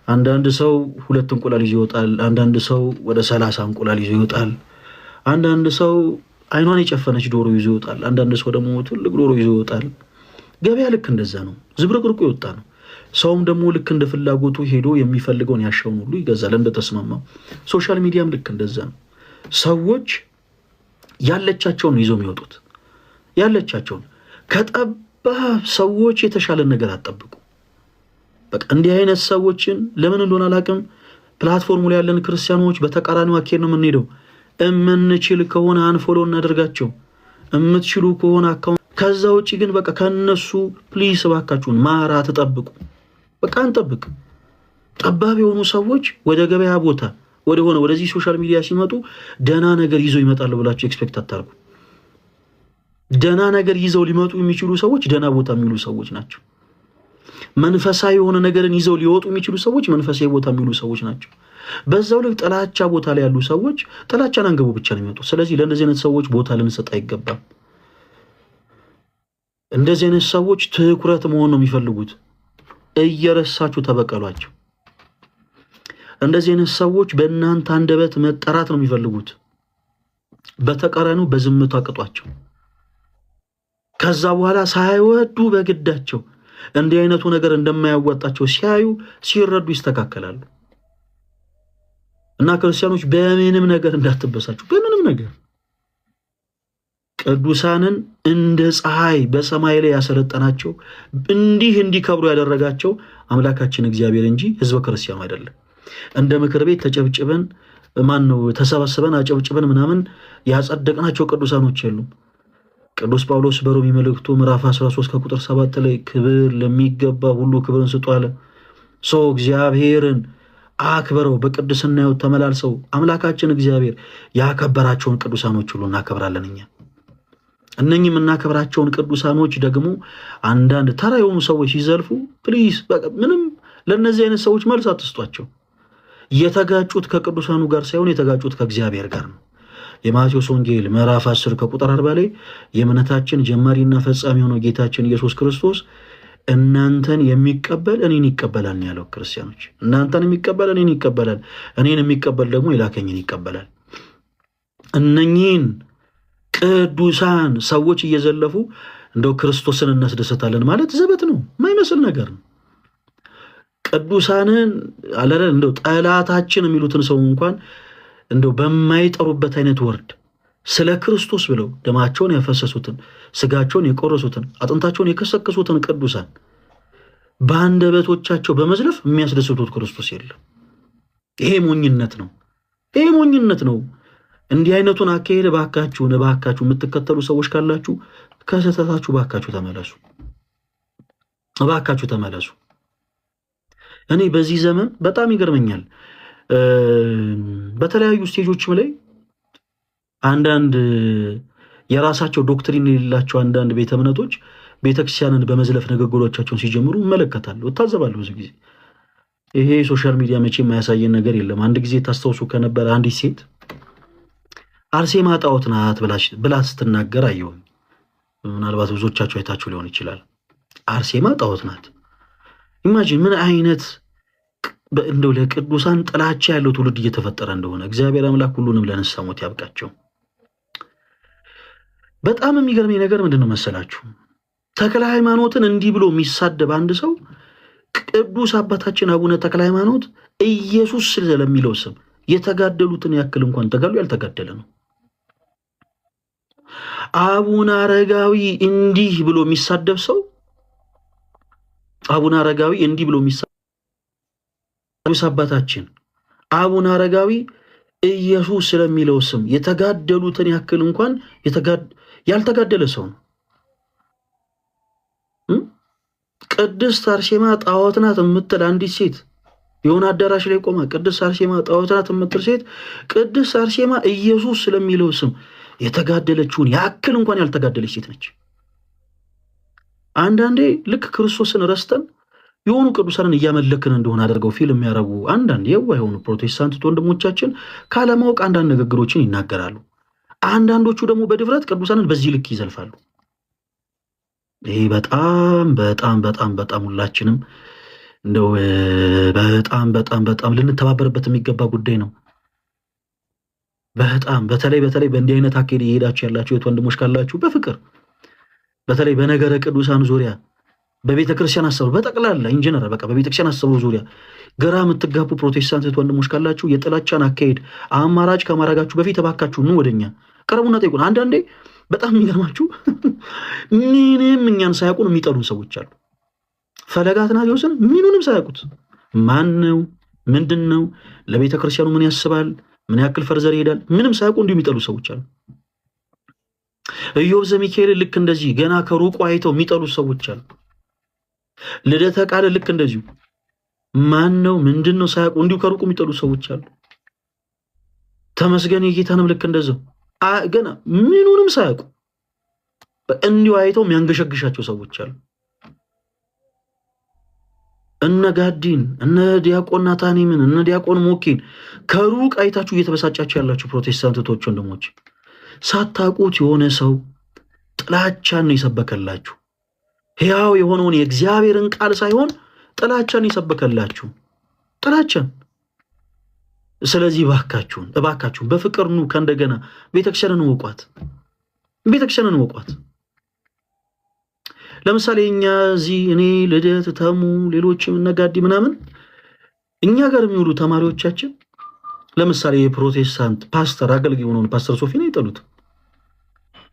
አንዳንድ ሰው 2 እንቁላል ይዞ ይወጣል። አንዳንድ ሰው ወደ 30 እንቁላል ይዞ ይወጣል። አንዳንድ ሰው አይኗን የጨፈነች ዶሮ ይዞ ይወጣል። አንዳንድ ሰው ደግሞ ትልቅ ዶሮ ይዞ ይወጣል። ገበያ ልክ እንደዛ ነው፣ ዝብርቅርቁ ይወጣ ነው። ሰውም ደግሞ ልክ እንደ ፍላጎቱ ሄዶ የሚፈልገውን ያሻውን ሁሉ ይገዛል እንደተስማማው። ሶሻል ሚዲያም ልክ እንደዛ ነው። ሰዎች ያለቻቸውን ይዞ የሚወጡት ያለቻቸውን። ከጠባብ ሰዎች የተሻለ ነገር አትጠብቁ። በቃ እንዲህ አይነት ሰዎችን ለምን እንደሆነ አላውቅም፣ ፕላትፎርሙ ላይ ያለን ክርስቲያኖች በተቃራኒው አካሄድ ነው የምንሄደው። እምንችል ከሆነ አንፎሎ እናደርጋቸው፣ እምትችሉ ከሆነ አካውንት። ከዛ ውጪ ግን በቃ ከነሱ ፕሊስ እባካችሁን ማራ ተጠብቁ። በቃ አንጠብቅ። ጠባብ የሆኑ ሰዎች ወደ ገበያ ቦታ ወደዚህ ሶሻል ሚዲያ ሲመጡ ደህና ነገር ይዘው ይመጣሉ ብላችሁ ኤክስፔክት አታርጉ። ደህና ነገር ይዘው ሊመጡ የሚችሉ ሰዎች ደህና ቦታ የሚሉ ሰዎች ናቸው። መንፈሳዊ የሆነ ነገርን ይዘው ሊወጡ የሚችሉ ሰዎች መንፈሳዊ ቦታ የሚሉ ሰዎች ናቸው። በዛው ልክ ጥላቻ ቦታ ላይ ያሉ ሰዎች ጥላቻን አንገቡ ብቻ ነው የሚመጡ። ስለዚህ ለእንደዚህ አይነት ሰዎች ቦታ ልንሰጥ አይገባም። እንደዚህ አይነት ሰዎች ትኩረት መሆን ነው የሚፈልጉት። እየረሳችሁ ተበቀሏቸው። እንደዚህ አይነት ሰዎች በእናንተ አንደበት መጠራት ነው የሚፈልጉት። በተቃራኒው በዝምታ አቅጧቸው። ከዛ በኋላ ሳይወዱ በግዳቸው እንዲህ አይነቱ ነገር እንደማያዋጣቸው ሲረዱ ይስተካከላሉ። እና ክርስቲያኖች በምንም ነገር እንዳትበሳችሁ፣ በምንም ነገር ቅዱሳንን እንደ ፀሐይ በሰማይ ላይ ያሰለጠናቸው እንዲከብሩ ያደረጋቸው አምላካችን እግዚአብሔር እንጂ ሕዝበ ክርስቲያኑ አይደለም። እንደ ምክር ቤት ተጨብጭበን ተሰባስበን አጨብጭበን ምናምን ያጸደቅናቸው ቅዱሳኖች የሉም። ቅዱስ ጳውሎስ በሮሜ መልእክቱ ምዕራፍ 13 ከቁጥር 7 ላይ ክብር ለሚገባ ሁሉ ክብርን ስጡ አለ። ሰው እግዚአብሔርን አክብረው በቅድስናው ተመላልሰው አምላካችን እግዚአብሔር ያከበራቸውን ቅዱሳኖች ሁሉ እናከብራለን። እኛ እነኚህ የምናከብራቸውን ቅዱሳኖች ደግሞ አንዳንድ ተራ የሆኑ ሰዎች ሲዘልፉ ፕሊዝ ምንም ለነዚህ አይነት ሰዎች መልስ አትስጧቸው። የተጋጩት ከቅዱሳኑ ጋር ሳይሆን የተጋጩት ከእግዚአብሔር ጋር ነው። የማቴዎስ ወንጌል ምዕራፍ 10 ከቁጥር 40 ላይ የእምነታችን ጀማሪና ፈጻሚ የሆነው ጌታችን ኢየሱስ ክርስቶስ እናንተን የሚቀበል እኔን ይቀበላል ነው ያለው። ክርስቲያኖች እናንተን የሚቀበል እኔን ይቀበላል፣ እኔን የሚቀበል ደግሞ የላከኝን ይቀበላል። እነኚህን ቅዱሳን ሰዎች እየዘለፉ እንደው ክርስቶስን እናስደሰታለን ማለት ዘበት ነው፣ የማይመስል ነገር ነው። ቅዱሳንን አለረ እንደው ጠላታችን የሚሉትን ሰው እንኳን እንደው በማይጠሩበት አይነት ወርድ ስለ ክርስቶስ ብለው ደማቸውን ያፈሰሱትን፣ ስጋቸውን የቆረሱትን፣ አጥንታቸውን የከሰከሱትን ቅዱሳን በአንደበቶቻቸው በመዝለፍ የሚያስደስቱት ክርስቶስ የለም። ይሄ ሞኝነት ነው። ይሄ ሞኝነት ነው። እንዲህ አይነቱን አካሄድ እባካችሁ የምትከተሉ ሰዎች ካላችሁ ከስህተታችሁ እባካችሁ ተመለሱ። እባካችሁ ተመለሱ። እኔ በዚህ ዘመን በጣም ይገርመኛል። በተለያዩ ስቴጆችም ላይ አንዳንድ የራሳቸው ዶክትሪን የሌላቸው አንዳንድ ቤተ እምነቶች ቤተክርስቲያንን በመዝለፍ ንግግሮቻቸውን ሲጀምሩ እመለከታለሁ፣ እታዘባለሁ ብዙ ጊዜ። ይሄ ሶሻል ሚዲያ መቼ የማያሳየን ነገር የለም። አንድ ጊዜ ታስታውሱ ከነበረ አንዲት ሴት አርሴማ ጣዖት ናት ብላ ስትናገር አየሁኝ። ምናልባት ብዙዎቻችሁ አይታችሁ ሊሆን ይችላል። አርሴማ ጣዖት ናት። ኢማጂን ምን አይነት እንደው ለቅዱሳን ጥላቻ ያለው ትውልድ እየተፈጠረ እንደሆነ። እግዚአብሔር አምላክ ሁሉንም ለንስሐ ሞት ያብቃቸው። በጣም የሚገርመኝ ነገር ምንድነው መሰላችሁ? ተክለ ሃይማኖትን እንዲህ ብሎ የሚሳደብ አንድ ሰው ቅዱስ አባታችን አቡነ ተክለ ሃይማኖት ኢየሱስ ስለሚለው ስም የተጋደሉትን ያክል እንኳን ተጋሉ ያልተጋደለ ነው። አቡነ አረጋዊ እንዲህ ብሎ የሚሳደብ ሰው አቡነ አረጋዊ እንዲህ ብሎ የሚሳደብ ቅዱስ አባታችን አቡነ አረጋዊ ኢየሱስ ስለሚለው ስም የተጋደሉትን ያክል እንኳን ያልተጋደለ ሰው ነው። ቅድስት አርሴማ ጣዖት ናት የምትል አንዲት ሴት የሆነ አዳራሽ ላይ ቆማ ቅድስት አርሴማ ጣዖት ናት የምትል ሴት ቅድስት አርሴማ ኢየሱስ ስለሚለው ስም የተጋደለችውን ያክል እንኳን ያልተጋደለች ሴት ነች። አንዳንዴ ልክ ክርስቶስን ረስተን የሆኑ ቅዱሳንን እያመለክን እንደሆነ አድርገው ፊልም የሚያረጉ አንዳንድ የዋህ የሆኑ ፕሮቴስታንት ወንድሞቻችን ካለማወቅ አንዳንድ ንግግሮችን ይናገራሉ። አንዳንዶቹ ደግሞ በድፍረት ቅዱሳንን በዚህ ልክ ይዘልፋሉ። ይሄ በጣም በጣም በጣም በጣም ሁላችንም እንደው በጣም በጣም በጣም ልንተባበርበት የሚገባ ጉዳይ ነው። በጣም በተለይ በእንዲህ አይነት አካሄድ እየሄዳችሁ ያላችሁ ወንድሞች ካላችሁ በፍቅር በተለይ በነገረ ቅዱሳን ዙሪያ በቤተ ክርስቲያን አሰሩ በጠቅላላ ኢንጂነር በቃ በቤተ ክርስቲያን አሰሩ ዙሪያ ግራ የምትጋቡ ፕሮቴስታንት ወንድሞች ካላችሁ የጥላቻን አካሄድ አማራጭ ከማድረጋችሁ በፊት እባካችሁ ኑ ወደኛ ቀረቡና ጠይቁን። አንዳንዴ በጣም የሚገርማችሁ ምንም እኛን ሳያውቁን የሚጠሉን ሰዎች አሉ። ፈለጋትና ዮስን ምኑንም ሳያውቁት ማን ነው ምንድን ነው ለቤተ ክርስቲያኑ ምን ያስባል ምን ያክል ፈርዘር ይሄዳል ምንም ሳያውቁ እንዲሁ የሚጠሉ ሰዎች አሉ። ኢዮብ ዘሚካኤል ልክ እንደዚህ ገና ከሩቁ አይተው የሚጠሉ ሰዎች አሉ። ልደተ ቃል ልክ እንደዚሁ ማን ነው ምንድን ነው ሳያውቁ እንዲሁ ከሩቁ የሚጠሉ ሰዎች አሉ። ተመስገን የጌታንም ልክ እንደዛው ገና ምኑንም ሳያውቁ እንዲሁ አይተው የሚያንገሸግሻቸው ሰዎች አሉ። እነ ጋዲን እነ ዲያቆን ናታኒምን እነ ዲያቆን ሞኪን ከሩቅ አይታችሁ እየተበሳጫችሁ ያላችሁ ፕሮቴስታንቶች ወንድሞች ሳታውቁት የሆነ ሰው ጥላቻን ነው የሰበከላችሁ። ሕያው የሆነውን የእግዚአብሔርን ቃል ሳይሆን ጥላቻን ይሰበከላችሁ። ጥላቻን። ስለዚህ እባካችሁን በፍቅር ኑ። ከእንደገና ቤተክርስቲያንን ወቋት። ለምሳሌ እኛ እዚህ እኔ ልደት ተሙ ሌሎችም ነጋዲ ምናምን እኛ ጋር የሚውሉ ተማሪዎቻችን ለምሳሌ የፕሮቴስታንት ፓስተር አገልጋይ የሆነውን ፓስተር ሶፊን አይጠሉት።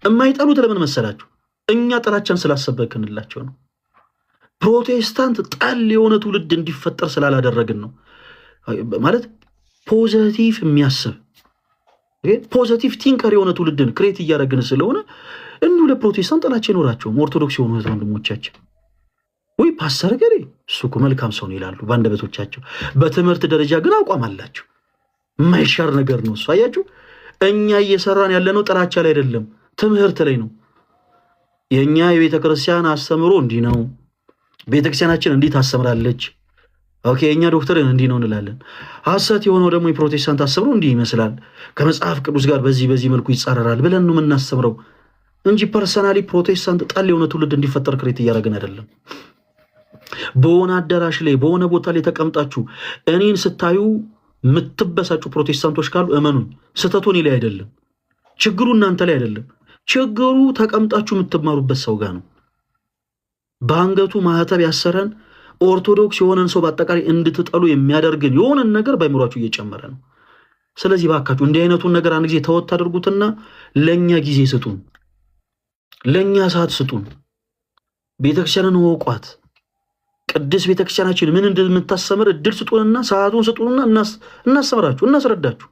የማይጠሉት ለምን መሰላችሁ? እኛ ጥላቻን ስላሰበክንላቸው ነው። ፕሮቴስታንት ጠል የሆነ ትውልድ እንዲፈጠር ስላላደረግን ነው። ማለት ፖዘቲቭ የሚያስብ ፖዘቲቭ ቲንከር የሆነ ትውልድን ክሬት እያደረግን ስለሆነ እንዲሁ ለፕሮቴስታንት ጥላቻ ይኖራቸውም። ኦርቶዶክስ የሆኑ ወንድሞቻችን ወይ ፓስተር ገሬ እሱ እኮ መልካም ሰው ነው ይላሉ በአንደበቶቻቸው። በትምህርት ደረጃ ግን አቋም አላቸው። የማይሻር ነገር ነው እሱ። አያችሁ፣ እኛ እየሰራን ያለነው ጥላቻ ላይ አይደለም፣ ትምህርት ላይ ነው። የኛ የቤተ ክርስቲያን አስተምሮ እንዲህ ነው፣ ቤተክርስቲያናችን እንዲህ ታስተምራለች። ኦኬ፣ የኛ ዶክተርን እንዲህ ነው እንላለን። ሐሰት የሆነው ደግሞ የፕሮቴስታንት አስተምሮ እንዲህ ይመስላል፣ ከመጽሐፍ ቅዱስ ጋር በዚህ መልኩ ይጻረራል ብለን ነው የምናስተምረው እንጂ ፐርሰናሊ ፕሮቴስታንት ጠል የሆነ ትውልድ እንዲፈጠር ክሬት እያደረግን አይደለም። በሆነ አዳራሽ ላይ በሆነ ቦታ ላይ ተቀምጣችሁ እኔን ስታዩ የምትበሳጩ ፕሮቴስታንቶች ካሉ እመኑኝ፣ ስህተቱ እኔ ላይ አይደለም። ችግሩ እናንተ ላይ አይደለም። ችግሩ ተቀምጣችሁ የምትማሩበት ሰው ጋር ነው። በአንገቱ ማህተብ ያሰረን ኦርቶዶክስ የሆነን ሰው በአጠቃላይ እንድትጠሉ የሚያደርግን የሆነን ነገር በአይምሯችሁ እየጨመረ ነው። ስለዚህ ባካችሁ እንዲህ አይነቱን ነገር አንድ ጊዜ ተወት አድርጉትና ለኛ ጊዜ ስጡን፣ ለኛ ሰዓት ስጡን። ቤተክርስቲያንን ወቋት። ቅድስት ቤተክርስቲያናችን ምን እንደምታስተምር እድል ስጡንና ሰዓቱን ስጡንና እናስተምራችሁ፣ እናስረዳችሁ።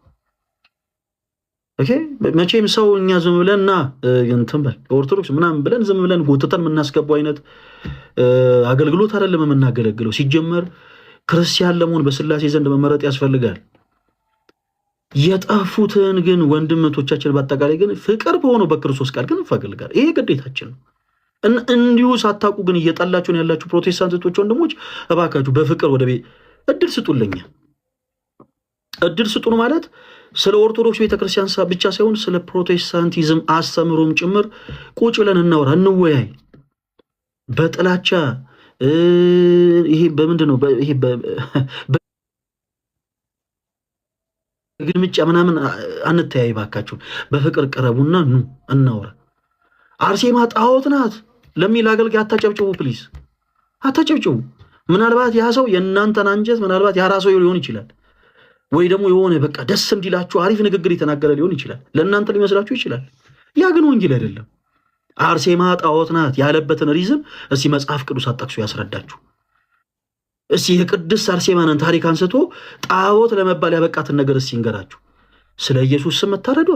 ኦኬ መቼም ሰው እኛ ዝም ብለንና እንትን በል ኦርቶዶክስ ምናምን ብለን ዝም ብለን ጎትተን የምናስገባው አይነት አገልግሎት አይደለም የምናገለግለው። ሲጀመር ክርስቲያን ለመሆን በስላሴ ዘንድ መመረጥ ያስፈልጋል። የጠፉትን ግን ወንድምቶቻችን በአጠቃላይ ግን ፍቅር በሆነው በክርስቶስ ቃል ግን እንፈልጋለን። ይሄ ግዴታችን ነው። እንዲሁ ሳታውቁ ግን እየጠላችሁን ያላችሁ ፕሮቴስታንቶች ወንድሞች እባካችሁ በፍቅር ወደ ቤት እድል ስጡልኛ። እድል ስጡን ማለት ስለ ኦርቶዶክስ ቤተክርስቲያን ብቻ ሳይሆን ስለ ፕሮቴስታንቲዝም አስተምሮም ጭምር ቁጭ ብለን እናወራ፣ እንወያይ። በጥላቻ ይሄ በምንድነው ይሄ ግልምጫ ምናምን አንተያይ ባካችሁ። በፍቅር ቀረቡና ኑ እናወራ። አርሴማ ጣዖት ናት ለሚል አገልጋይ አታጨብጭቡ፣ ፕሊዝ አታጨብጭቡ። ምናልባት ያ ሰው የእናንተን አንጀት ምናልባት ያራሰው ሊሆን ይችላል፣ ወይ ደግሞ የሆነ በቃ ደስ እንዲላችሁ አሪፍ ንግግር የተናገረ ሊሆን ይችላል፣ ለእናንተ ሊመስላችሁ ይችላል። ያ ግን ወንጌል አይደለም። አርሴማ ጣዖት ናት ያለበትን ሪዝም እስቲ መጽሐፍ ቅዱስ አጣቅሶ ያስረዳችሁ። እስቲ የቅድስት አርሴማንን ታሪክ አንስቶ ጣዖት ለመባል ያበቃትን ነገር እስቲ ይንገራችሁ። ስለ ኢየሱስ ስም መታረዷ፣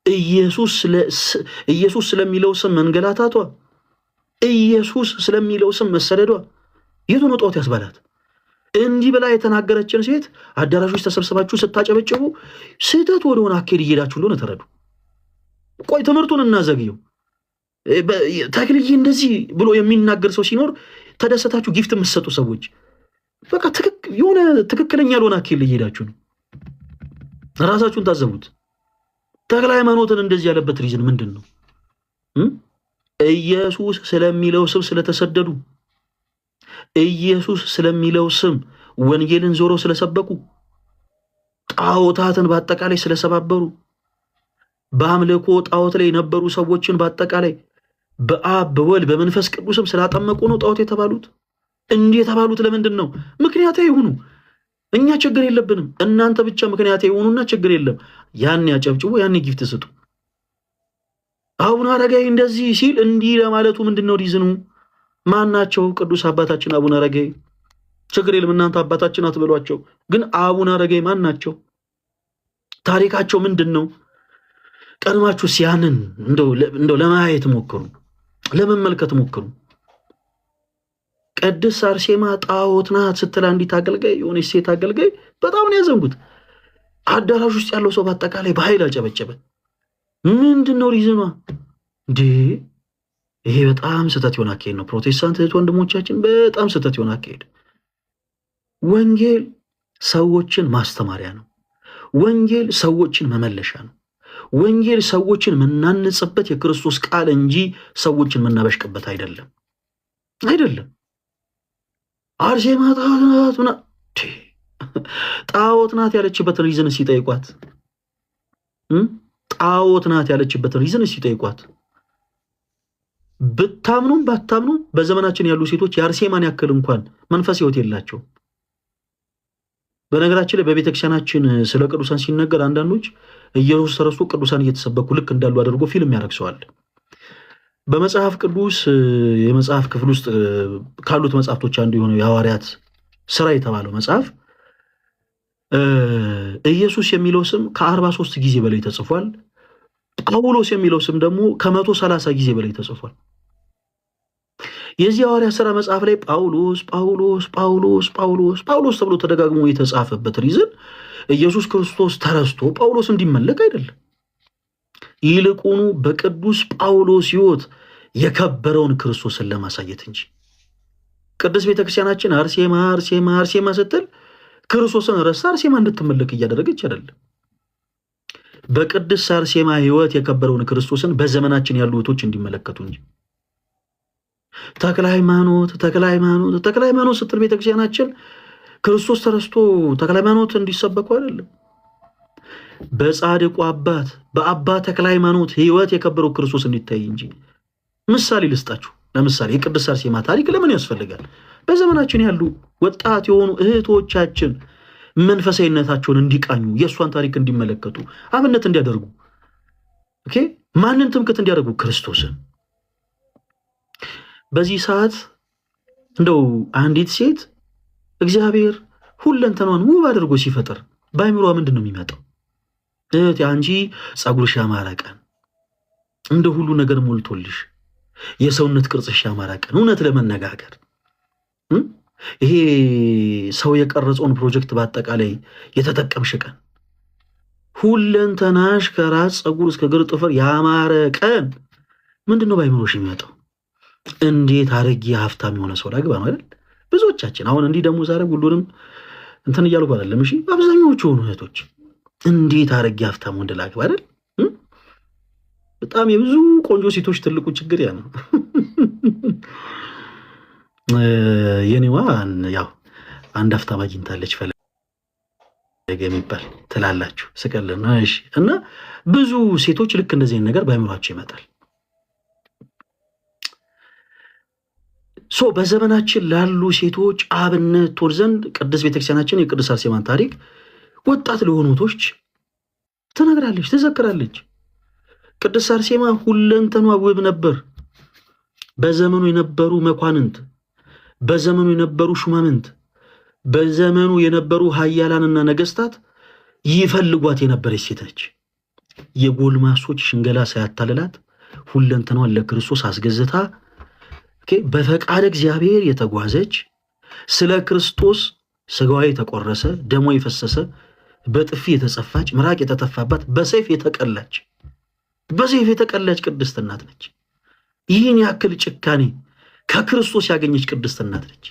ኢየሱስ ስለሚለው ስም መንገላታቷ፣ ኢየሱስ ስለሚለው ስም መሰደዷ የቱ ነው ጣዖት ያስባላት? እንዲህ ብላ የተናገረችን ሴት አዳራሾች ተሰብስባችሁ ስታጨበጭቡ ስህተት ወደሆነ አካሄድ እየሄዳችሁ እንደሆነ ተረዱ። ቆይ ትምህርቱን እናዘግየው። ተክልዬ እንደዚህ ብሎ የሚናገር ሰው ሲኖር ተደሰታችሁ ጊፍት የምትሰጡ ሰዎች በቃ የሆነ ትክክለኛ ያልሆነ አካሄድ እየሄዳችሁ ነው። ራሳችሁን ታዘቡት። ተክለ ሃይማኖትን እንደዚህ ያለበት ሪዝን ምንድን ነው? ኢየሱስ ስለሚለው ስም ስለተሰደዱ፣ ኢየሱስ ስለሚለው ስም ወንጌልን ዞሮ ስለሰበኩ፣ ጣዖታትን በአጠቃላይ ስለሰባበሩ፣ በአምልኮ ጣዖት ላይ የነበሩ ሰዎችን በአጠቃላይ በአብ በወልድ በመንፈስ ቅዱስም ስላጠመቁ ነው ጣዖት የተባሉት። እንዲህ የተባሉት ለምንድን ነው? ምክንያታዊ ይሁኑ። እኛ ችግር የለብንም። እናንተ ብቻ ምክንያታዊ ይሁኑና ችግር የለም። ያን ያጨብጭቡ፣ ያን ጊፍት ስጡ። አቡነ አረጋዊ እንደዚህ ሲል እንዲህ ለማለቱ ምንድነው ሪዝኑ? ማናቸው? ቅዱስ አባታችን አቡነ አረጋዊ። ችግር የለም እናንተ አባታችን አትበሏቸው፣ ግን አቡነ አረጋዊ ማን ናቸው? ታሪካቸው ምንድነው? ቀድማችሁስ ያንን እንደው ለማየት ሞክሩ፣ ለመመልከት ሞክሩ። ቅድስት አርሴማ ጣዖት ናት ስትል አንዲት አገልጋይ፣ የሆነች ሴት አገልጋይ በጣም ነው ያዘንጉት። አዳራሽ ውስጥ ያለው ሰው በአጠቃላይ በኃይል አጨበጨበ። ምንድነው ሪዝኗ እንዴ? ይሄ በጣም ስህተት የሆነ አካሄድ ነው። ፕሮቴስታንት እህት ወንድሞቻችን በጣም ስህተት የሆነ አካሄድ። ወንጌል ሰዎችን ማስተማሪያ ነው። ወንጌል ሰዎችን መመለሻ ነው። ወንጌል ሰዎችን የምናንጽበት የክርስቶስ ቃል እንጂ ሰዎችን የምናበሽቅበት አይደለም። አርሴማ ጣዖት ናት ያለችበትን ሪዝን ሲጠይቋት፣ ጣዖት ናት ያለችበትን ሪዝን ሲጠይቋት፣ ብታምኑም ባታምኑም በዘመናችን ያሉ ሴቶች የአርሴማን ያክል እንኳን መንፈስ ሕይወት የላቸው። በነገራችን ላይ በቤተክርስቲያናችን ስለ ቅዱሳን ሲነገር አንዳንዶች ኢየሱስ ተረስቶ ቅዱሳን እየተሰበኩ ልክ እንዳሉ አድርጎ ፊልም ያረክሰዋል። በመጽሐፍ ቅዱስ የመጽሐፍ ክፍል ውስጥ ካሉት መጽሐፍቶች አንዱ የሆነው የሐዋርያት ሥራ የተባለው መጽሐፍ ኢየሱስ የሚለው ስም ከ43 ጊዜ በላይ ተጽፏል። ጳውሎስ የሚለው ስም ደግሞ ከ130 ጊዜ በላይ ተጽፏል። የዚህ ሐዋርያት ሥራ መጽሐፍ ላይ ጳውሎስ ጳውሎስ ጳውሎስ ጳውሎስ ጳውሎስ ተብሎ ተደጋግሞ የተጻፈበት ሪዝን ኢየሱስ ክርስቶስ ተረስቶ ጳውሎስ እንዲመለክ አይደለም። ይልቁኑ በቅዱስ ጳውሎስ ሕይወት የከበረውን ክርስቶስን ለማሳየት እንጂ። ቅዱስ ቤተክርስቲያናችን አርሴማ አርሴማ አርሴማ ስትል ክርስቶስን ረሳ አርሴማ እንድትመለክ እያደረገች አይደለም። በቅዱስ አርሴማ ሕይወት የከበረውን ክርስቶስን በዘመናችን ያሉ እህቶች እንዲመለከቱ እንጂ። ተክለ ሃይማኖት ስትል ቤተክርስቲያናችን ክርስቶስ ተረስቶ ተክለ ሃይማኖት እንዲሰበኩ አይደለም። በጻድቁ አባት በአባ ተክለ ሃይማኖት ሕይወት የከበረው ክርስቶስ እንዲታይ እንጂ። ምሳሌ ልስጣችሁ። ለምሳሌ የቅድስት አርሴማ ታሪክ ለምን ያስፈልጋል? በዘመናችን ያሉ ወጣት የሆኑ እህቶቻችን መንፈሳዊነታቸውን እንዲቃኙ፣ የእሷን ታሪክ እንዲመለከቱ፣ አብነት እንዲያደርጉ፣ ኦኬ ማንን ትምክት እንዲያደርጉ? ክርስቶስን። በዚህ ሰዓት እንደው አንዲት ሴት እግዚአብሔር ሁለንተኗን ውብ አድርጎ ሲፈጥር በአይምሮዋ ምንድን ነው የሚመጣው? እህቴ አንቺ ጸጉርሽ ያማረ ቀን፣ እንደ ሁሉ ነገር ሞልቶልሽ የሰውነት ቅርጽሽ ያማረ ቀን፣ እውነት ለመነጋገር ይሄ ሰው የቀረጸውን ፕሮጀክት በአጠቃላይ የተጠቀምሽ ቀን፣ ሁለንተናሽ ከራስ ጸጉር እስከ እግር ጥፍር ያማረ ቀን ምንድን ነው በአይምሮሽ የሚመጣው? እንዴት አድርጌ ሀብታም የሆነ ሰው ላግባ ነው አይደል? ብዙዎቻችን አሁን እንዲህ ደግሞ ዛሬ ሁሉንም እንትን እያልኩ አይደለም። እሺ አብዛኞቹ ሆኑ እህቶች እንዴት አድርጌ ሀብታም ወንድ ላግባ አይደል? በጣም የብዙ ቆንጆ ሴቶች ትልቁ ችግር ያ ነው። የኔዋ ያው አንድ ሀብታም አግኝታለች ፈለገ የሚባል ትላላችሁ ስቀልና። እሺ እና ብዙ ሴቶች ልክ እንደዚህ ነገር በአይምሯቸው ይመጣል። በዘመናችን ላሉ ሴቶች አብነት ትሆን ዘንድ ቅድስት ቤተክርስቲያናችን የቅድስት አርሴማን ታሪክ ወጣት ለሆኑቶች ትነግራለች፣ ትዘክራለች። ቅድስት አርሴማ ሁለንተኗ ውብ ነበር። በዘመኑ የነበሩ መኳንንት፣ በዘመኑ የነበሩ ሹማምንት፣ በዘመኑ የነበሩ ኃያላንና ነገስታት ይፈልጓት የነበረች ሴት ነች። የጎልማሶች ሽንገላ ሳያታልላት ሁለንተኗን ለክርስቶስ አስገዝታ በፈቃድ እግዚአብሔር የተጓዘች፣ ስለ ክርስቶስ ስጋዋ የተቆረሰ ደሞ የፈሰሰ በጥፊ የተጸፋች ምራቅ የተተፋባት በሰይፍ የተቀላች ቅድስት እናት ነች። ይህን ያክል ጭካኔ ከክርስቶስ ያገኘች ቅድስት እናት ነች።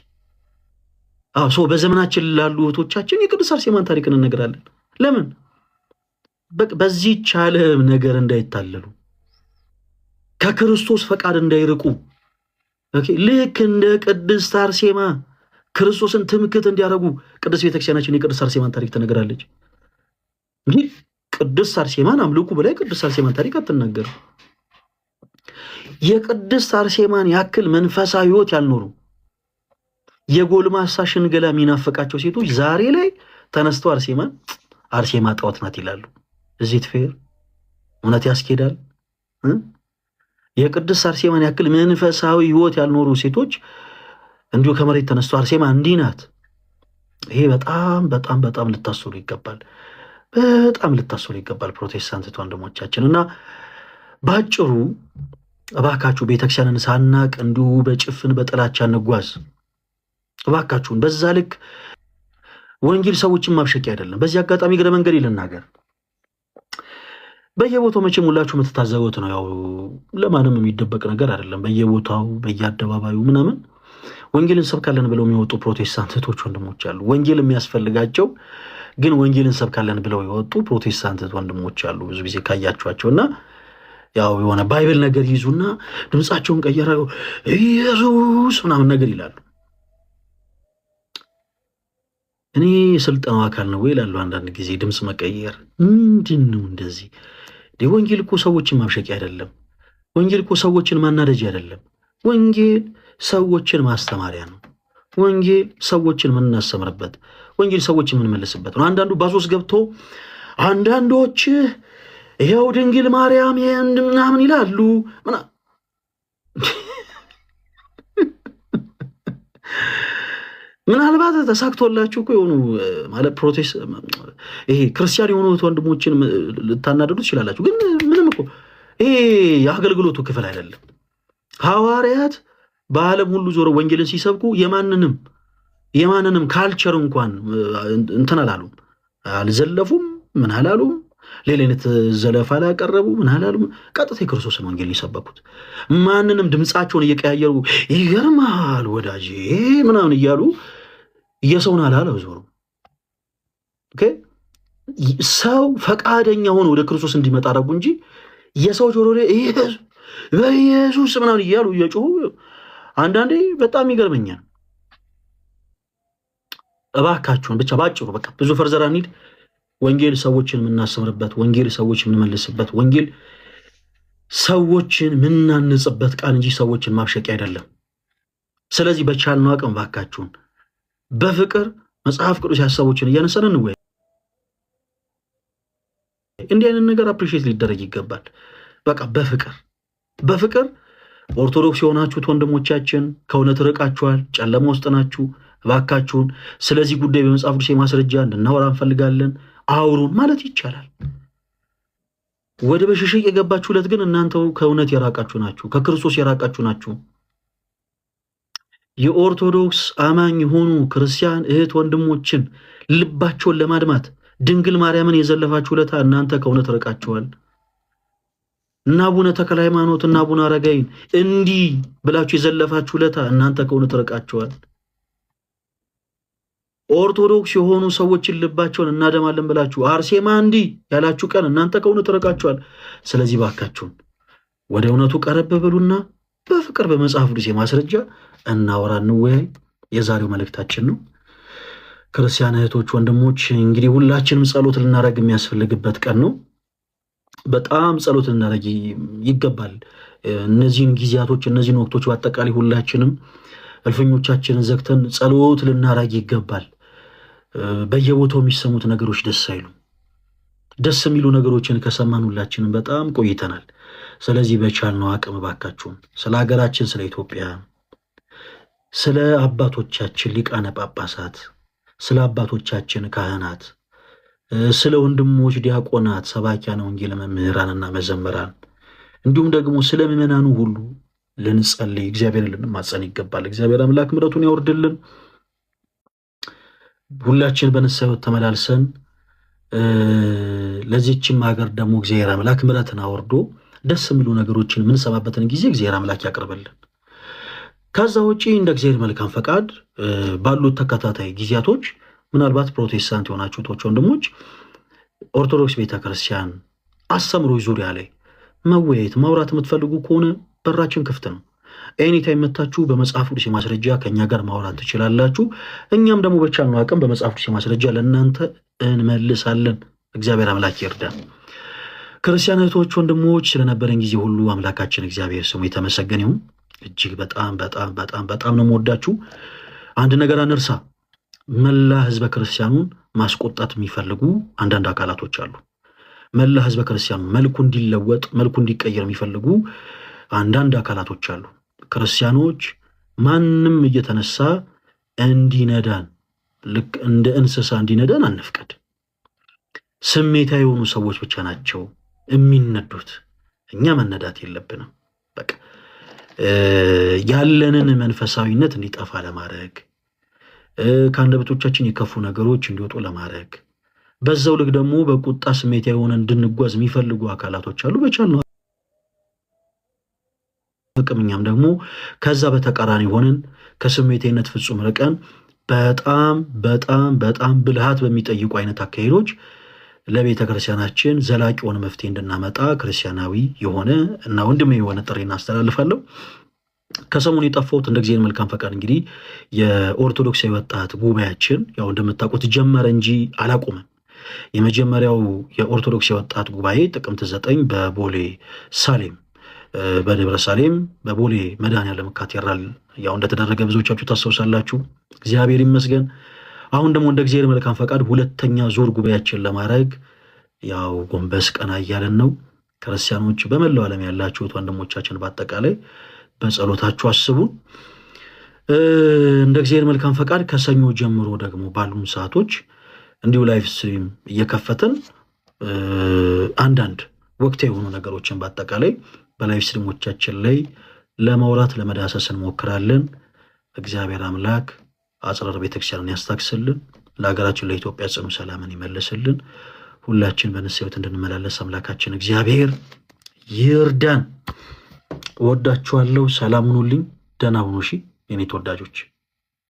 በዘመናችን ላሉ እህቶቻችን የቅድስት አርሴማን ታሪክ እንነግራለን። ለምን? በዚህ ዓለም ነገር እንዳይታለሉ፣ ከክርስቶስ ፈቃድ እንዳይርቁ፣ ልክ እንደ ቅድስት አርሴማ ክርስቶስን ትምክት እንዲያደርጉ ቅድስት ቤተክርስቲያናችን የቅድስት አርሴማን ታሪክ ትነግራለች። እንግዲህ ቅድስት አርሴማን አምልኩ በላይ ቅድስት አርሴማን ታሪክ አትናገርም። የቅድስት አርሴማን ያክል መንፈሳዊ ሕይወት ያልኖሩ የጎልማሳ ሽንገላ የሚናፈቃቸው ሴቶች ዛሬ ላይ ተነስተው አርሴማ ጣዖት ናት ይላሉ። እዚህ ትፌር እውነት ያስኬዳል? የቅድስት አርሴማን ያክል መንፈሳዊ ሕይወት ያልኖሩ ሴቶች እንዲሁ ከመሬት ተነስተው አርሴማ እንዲህ ናት። ይሄ በጣም በጣም በጣም ልታስሉ ይገባል። በጣም ልታስሉ ይገባል ፕሮቴስታንት ወንድሞቻችን። እና ባጭሩ እባካችሁ ቤተክርስቲያንን ሳናቅ እንዲሁ በጭፍን በጥላቻ እንጓዝ። እባካችሁን በዛ ልክ ወንጌል ሰዎችን ማብሸቂያ አይደለም። በዚህ አጋጣሚ እግረ መንገድ ልናገር፣ በየቦታው መቼም ሁላችሁ የምትታዘቡት ነው። ያው ለማንም የሚደበቅ ነገር አይደለም። በየቦታው በየአደባባዩ ምናምን ወንጌልን ሰብካለን ብለው የሚወጡ ፕሮቴስታንት እህቶች ወንድሞች አሉ። ወንጌል የሚያስፈልጋቸው ግን ወንጌልን ሰብካለን ብለው የወጡ ፕሮቴስታንት ወንድሞች አሉ። ብዙ ጊዜ ካያችኋቸውና ያው የሆነ ባይብል ነገር ይዙና ድምጻቸውን ቀየረው ኢየሱስ ምናምን ነገር ይላሉ። እኔ የስልጠናው አካል ነው ወይ ይላሉ አንዳንድ ጊዜ። ድምጽ መቀየር ምንድን ነው እንደዚህ? ወንጌል እኮ ሰዎችን ማብሸቂያ አይደለም። ወንጌል እኮ ሰዎችን ማናደጅ አይደለም። ወንጌል ሰዎችን ማስተማሪያ ነው። ወንጌል ሰዎችን የምናስተምርበት፣ ወንጌል ሰዎችን የምንመልስበት ነው። አንዳንዱ ባሶስ ገብቶ አንዳንዶች ይኸው ድንግል ማርያም ምናምን ይላሉ። ምናልባት ተሳክቶላችሁ እኮ የሆኑ ማለት ይሄ ክርስቲያን የሆኑ ወንድሞችን ልታናደዱ ትችላላችሁ። ግን ምንም እኮ ይሄ የአገልግሎቱ ክፍል አይደለም። ሐዋርያት በዓለም ሁሉ ዞረው ወንጌልን ሲሰብኩ የማንንም ካልቸር እንኳን እንትን አላሉም፣ አልዘለፉም፣ ምን አላሉም፣ ሌላ አይነት ዘለፋ አላቀረቡ፣ ምን አላሉም። ቀጥታ የክርስቶስን ወንጌል የሰበኩት ማንንም ድምጻቸውን እየቀያየሩ ይገርማል ወዳጄ ምናምን እያሉ የሰውን አላለው ዞሩ። ሰው ፈቃደኛ ሆኖ ወደ ክርስቶስ እንዲመጣ አደረጉ እንጂ የሰው ጆሮ ላይ በኢየሱስ ምናምን እያሉ እየጮሁ አንዳንዴ በጣም ይገርመኛል። እባካችሁን ብቻ ባጭሩ በቃ ብዙ ፈርዘር እንሂድ። ወንጌል ሰዎችን የምናስተምርበት፣ ወንጌል ሰዎችን የምንመልስበት፣ ወንጌል ሰዎችን የምናንጽበት ቃል እንጂ ሰዎችን ማብሸቂያ አይደለም። ስለዚህ በቻልነው አቅም ባካችሁን በፍቅር መጽሐፍ ቅዱስ ሐሳቦችን እያነሳን እንወያይ። እንዲህ አይነት ነገር አፕሪሺየት ሊደረግ ይገባል። በቃ በፍቅር ኦርቶዶክስ የሆናችሁት ወንድሞቻችን ከእውነት ርቃችኋል፣ ጨለማ ውስጥ ናችሁ። እባካችሁን ስለዚህ ጉዳይ በመጽሐፍ ቅዱስ ማስረጃ እንድናወራ እንፈልጋለን፣ አውሩን ማለት ይቻላል። ወደ በሽሽቅ የገባችሁለት ግን እናንተው ከእውነት የራቃችሁ ናችሁ፣ ከክርስቶስ የራቃችሁ ናችሁ። የኦርቶዶክስ አማኝ የሆኑ ክርስቲያን እህት ወንድሞችን ልባቸውን ለማድማት ድንግል ማርያምን የዘለፋችሁ ለታ እናንተ ከእውነት ርቃችኋል። እና አቡነ ተክለ ሃይማኖት እና አቡነ አረጋይን እንዲህ ብላችሁ የዘለፋችሁ ለታ እናንተ ከእውነት ርቃችኋል። ኦርቶዶክስ የሆኑ ሰዎችን ልባቸውን እናደማለን ብላችሁ አርሴማ እንዲህ ያላችሁ ቀን እናንተ ከእውነት ርቃችኋል። ስለዚህ ባካችሁን ወደ እውነቱ ቀረብ ብሉና በፍቅር በመጽሐፍ ቅዱስ ማስረጃ እናወራ፣ እንወያይ። የዛሬው መልእክታችን ነው። ክርስቲያን እህቶች ወንድሞች፣ እንግዲህ ሁላችንም ጸሎት ልናደርግ የሚያስፈልግበት ቀን ነው። በጣም ጸሎት ልናደርግ ይገባል። እነዚህን ጊዜያቶች እነዚህን ወቅቶች በአጠቃላይ ሁላችንም እልፍኞቻችንን ዘግተን ጸሎት ልናደርግ ይገባል። በየቦታው የሚሰሙት ነገሮች ደስ አይሉም። ደስ የሚሉ ነገሮችን ከሰማን ሁላችንም በጣም ቆይተናል። ስለዚህ በቻልነው አቅም ባካችሁን ስለ ሀገራችን፣ ስለ ኢትዮጵያ፣ ስለ አባቶቻችን ሊቃነ ጳጳሳት፣ ስለ አባቶቻችን ካህናት፣ ስለ ወንድሞች ዲያቆናት፣ ሰባኪያነ ወንጌል መምህራንና መዘምራን እንዲሁም ደግሞ ስለ ምዕመናኑ ሁሉ ልንጸልይ እግዚአብሔርን ልንማጸን ይገባል። እግዚአብሔር አምላክ ምሕረቱን ያወርድልን። ሁላችን በንስሐ ሕይወት ተመላልሰን ለዚህችም ሀገር ደግሞ እግዚአብሔር አምላክ ምሕረትን አወርዶ ደስ የሚሉ ነገሮችን የምንሰማበትን ጊዜ እግዚአብሔር አምላክ ያቅርብልን። ከዛ ውጪ እንደ እግዚአብሔር መልካም ፈቃድ ባሉት ተከታታይ ጊዜያቶች ምናልባት ፕሮቴስታንት የሆናችሁ እህቶች ወንድሞች ኦርቶዶክስ ቤተክርስቲያን አስተምሮች ዙሪያ ላይ መወያየት ማውራት የምትፈልጉ ከሆነ በራችን ክፍት ነው። ኤኒታይም መታችሁ በመጽሐፍ ቅዱስ ማስረጃ ከኛ ጋር ማውራት ትችላላችሁ። እኛም ደግሞ በቻልነው አቅም በመጽሐፍ ቅዱስ ማስረጃ ለእናንተ እንመልሳለን። እግዚአብሔር አምላክ ይርዳን። ክርስቲያን እህቶች ወንድሞች ስለነበረን ጊዜ ሁሉ አምላካችን እግዚአብሔር ስሙ የተመሰገነ ይሁን። እጅግ በጣም በጣም በጣም በጣም ነው የምወዳችሁ። አንድ ነገር አንርሳ። መላ ህዝበ ክርስቲያኑን ማስቆጣት የሚፈልጉ አንዳንድ አካላቶች አሉ። መላ ህዝበ ክርስቲያኑ መልኩ እንዲለወጥ መልኩ እንዲቀየር የሚፈልጉ አንዳንድ አካላቶች አሉ። ክርስቲያኖች ማንም እየተነሳ እንዲነዳን ልክ እንደ እንስሳ እንዲነዳን አንፍቀድ። ስሜታዊ የሆኑ ሰዎች ብቻ ናቸው የሚነዱት። እኛ መነዳት የለብንም። በቃ ያለንን መንፈሳዊነት እንዲጠፋ ለማድረግ ከአንደበቶቻችን የከፉ ነገሮች እንዲወጡ ለማድረግ በዛው ልክ ደግሞ በቁጣ ስሜታዊ ሆነን እንድንጓዝ የሚፈልጉ አካላቶች አሉ። በቻልነው አቅምኛም ደግሞ ከዛ በተቃራኒ ሆነን ከስሜታዊነት ፍጹም ርቀን በጣም በጣም በጣም ብልሃት በሚጠይቁ አይነት አካሄዶች ለቤተ ክርስቲያናችን ዘላቂ የሆነ መፍትሄ እንድናመጣ ክርስቲያናዊ የሆነ እና ወንድሜ የሆነ ጥሪ እናስተላልፋለሁ። ከሰሞኑ የጠፋሁት እንደ እግዚአብሔር መልካም ፈቃድ እንግዲህ የኦርቶዶክሳዊ ወጣት ጉባኤያችን ያው እንደምታውቁት ጀመረ እንጂ አላቆመም። የመጀመሪያው የኦርቶዶክሳዊ ወጣት ጉባኤ ጥቅምት 9 በቦሌ ሳሌም በደብረ ሳሌም በቦሌ መድኃኔዓለም ካቴድራል ያው እንደተደረገ ብዙዎቻችሁ ታስታውሳላችሁ። እግዚአብሔር ይመስገን። አሁን ደግሞ እንደ እግዚአብሔር መልካም ፈቃድ ሁለተኛ ዙር ጉባኤያችን ለማድረግ ያው ጎንበስ ቀና እያለን ነው። ክርስቲያኖች በመላው ዓለም ያላችሁት ወንድሞቻችን በአጠቃላይ በጸሎታችሁ አስቡን። እንደ እግዚአብሔር መልካም ፈቃድ ከሰኞ ጀምሮ ደግሞ ባሉን ሰዓቶች እንዲሁ ላይቭ ስትሪም እየከፈትን አንዳንድ ወቅታዊ የሆኑ ነገሮችን በአጠቃላይ በላይቭ ስትሪሞቻችን ላይ ለማውራት ለመዳሰስ እንሞክራለን። እግዚአብሔር አምላክ አጽራር ቤተክርስቲያንን ያስታክስልን፣ ለሀገራችን ለኢትዮጵያ ጽኑ ሰላምን ይመልስልን። ሁላችን በንስሐ ሕይወት እንድንመላለስ አምላካችን እግዚአብሔር ይርዳን። ወዳችኋለሁ። ሰላም ሁኑልኝ። ደህና ሁኑ። እሺ የኔ ተወዳጆች።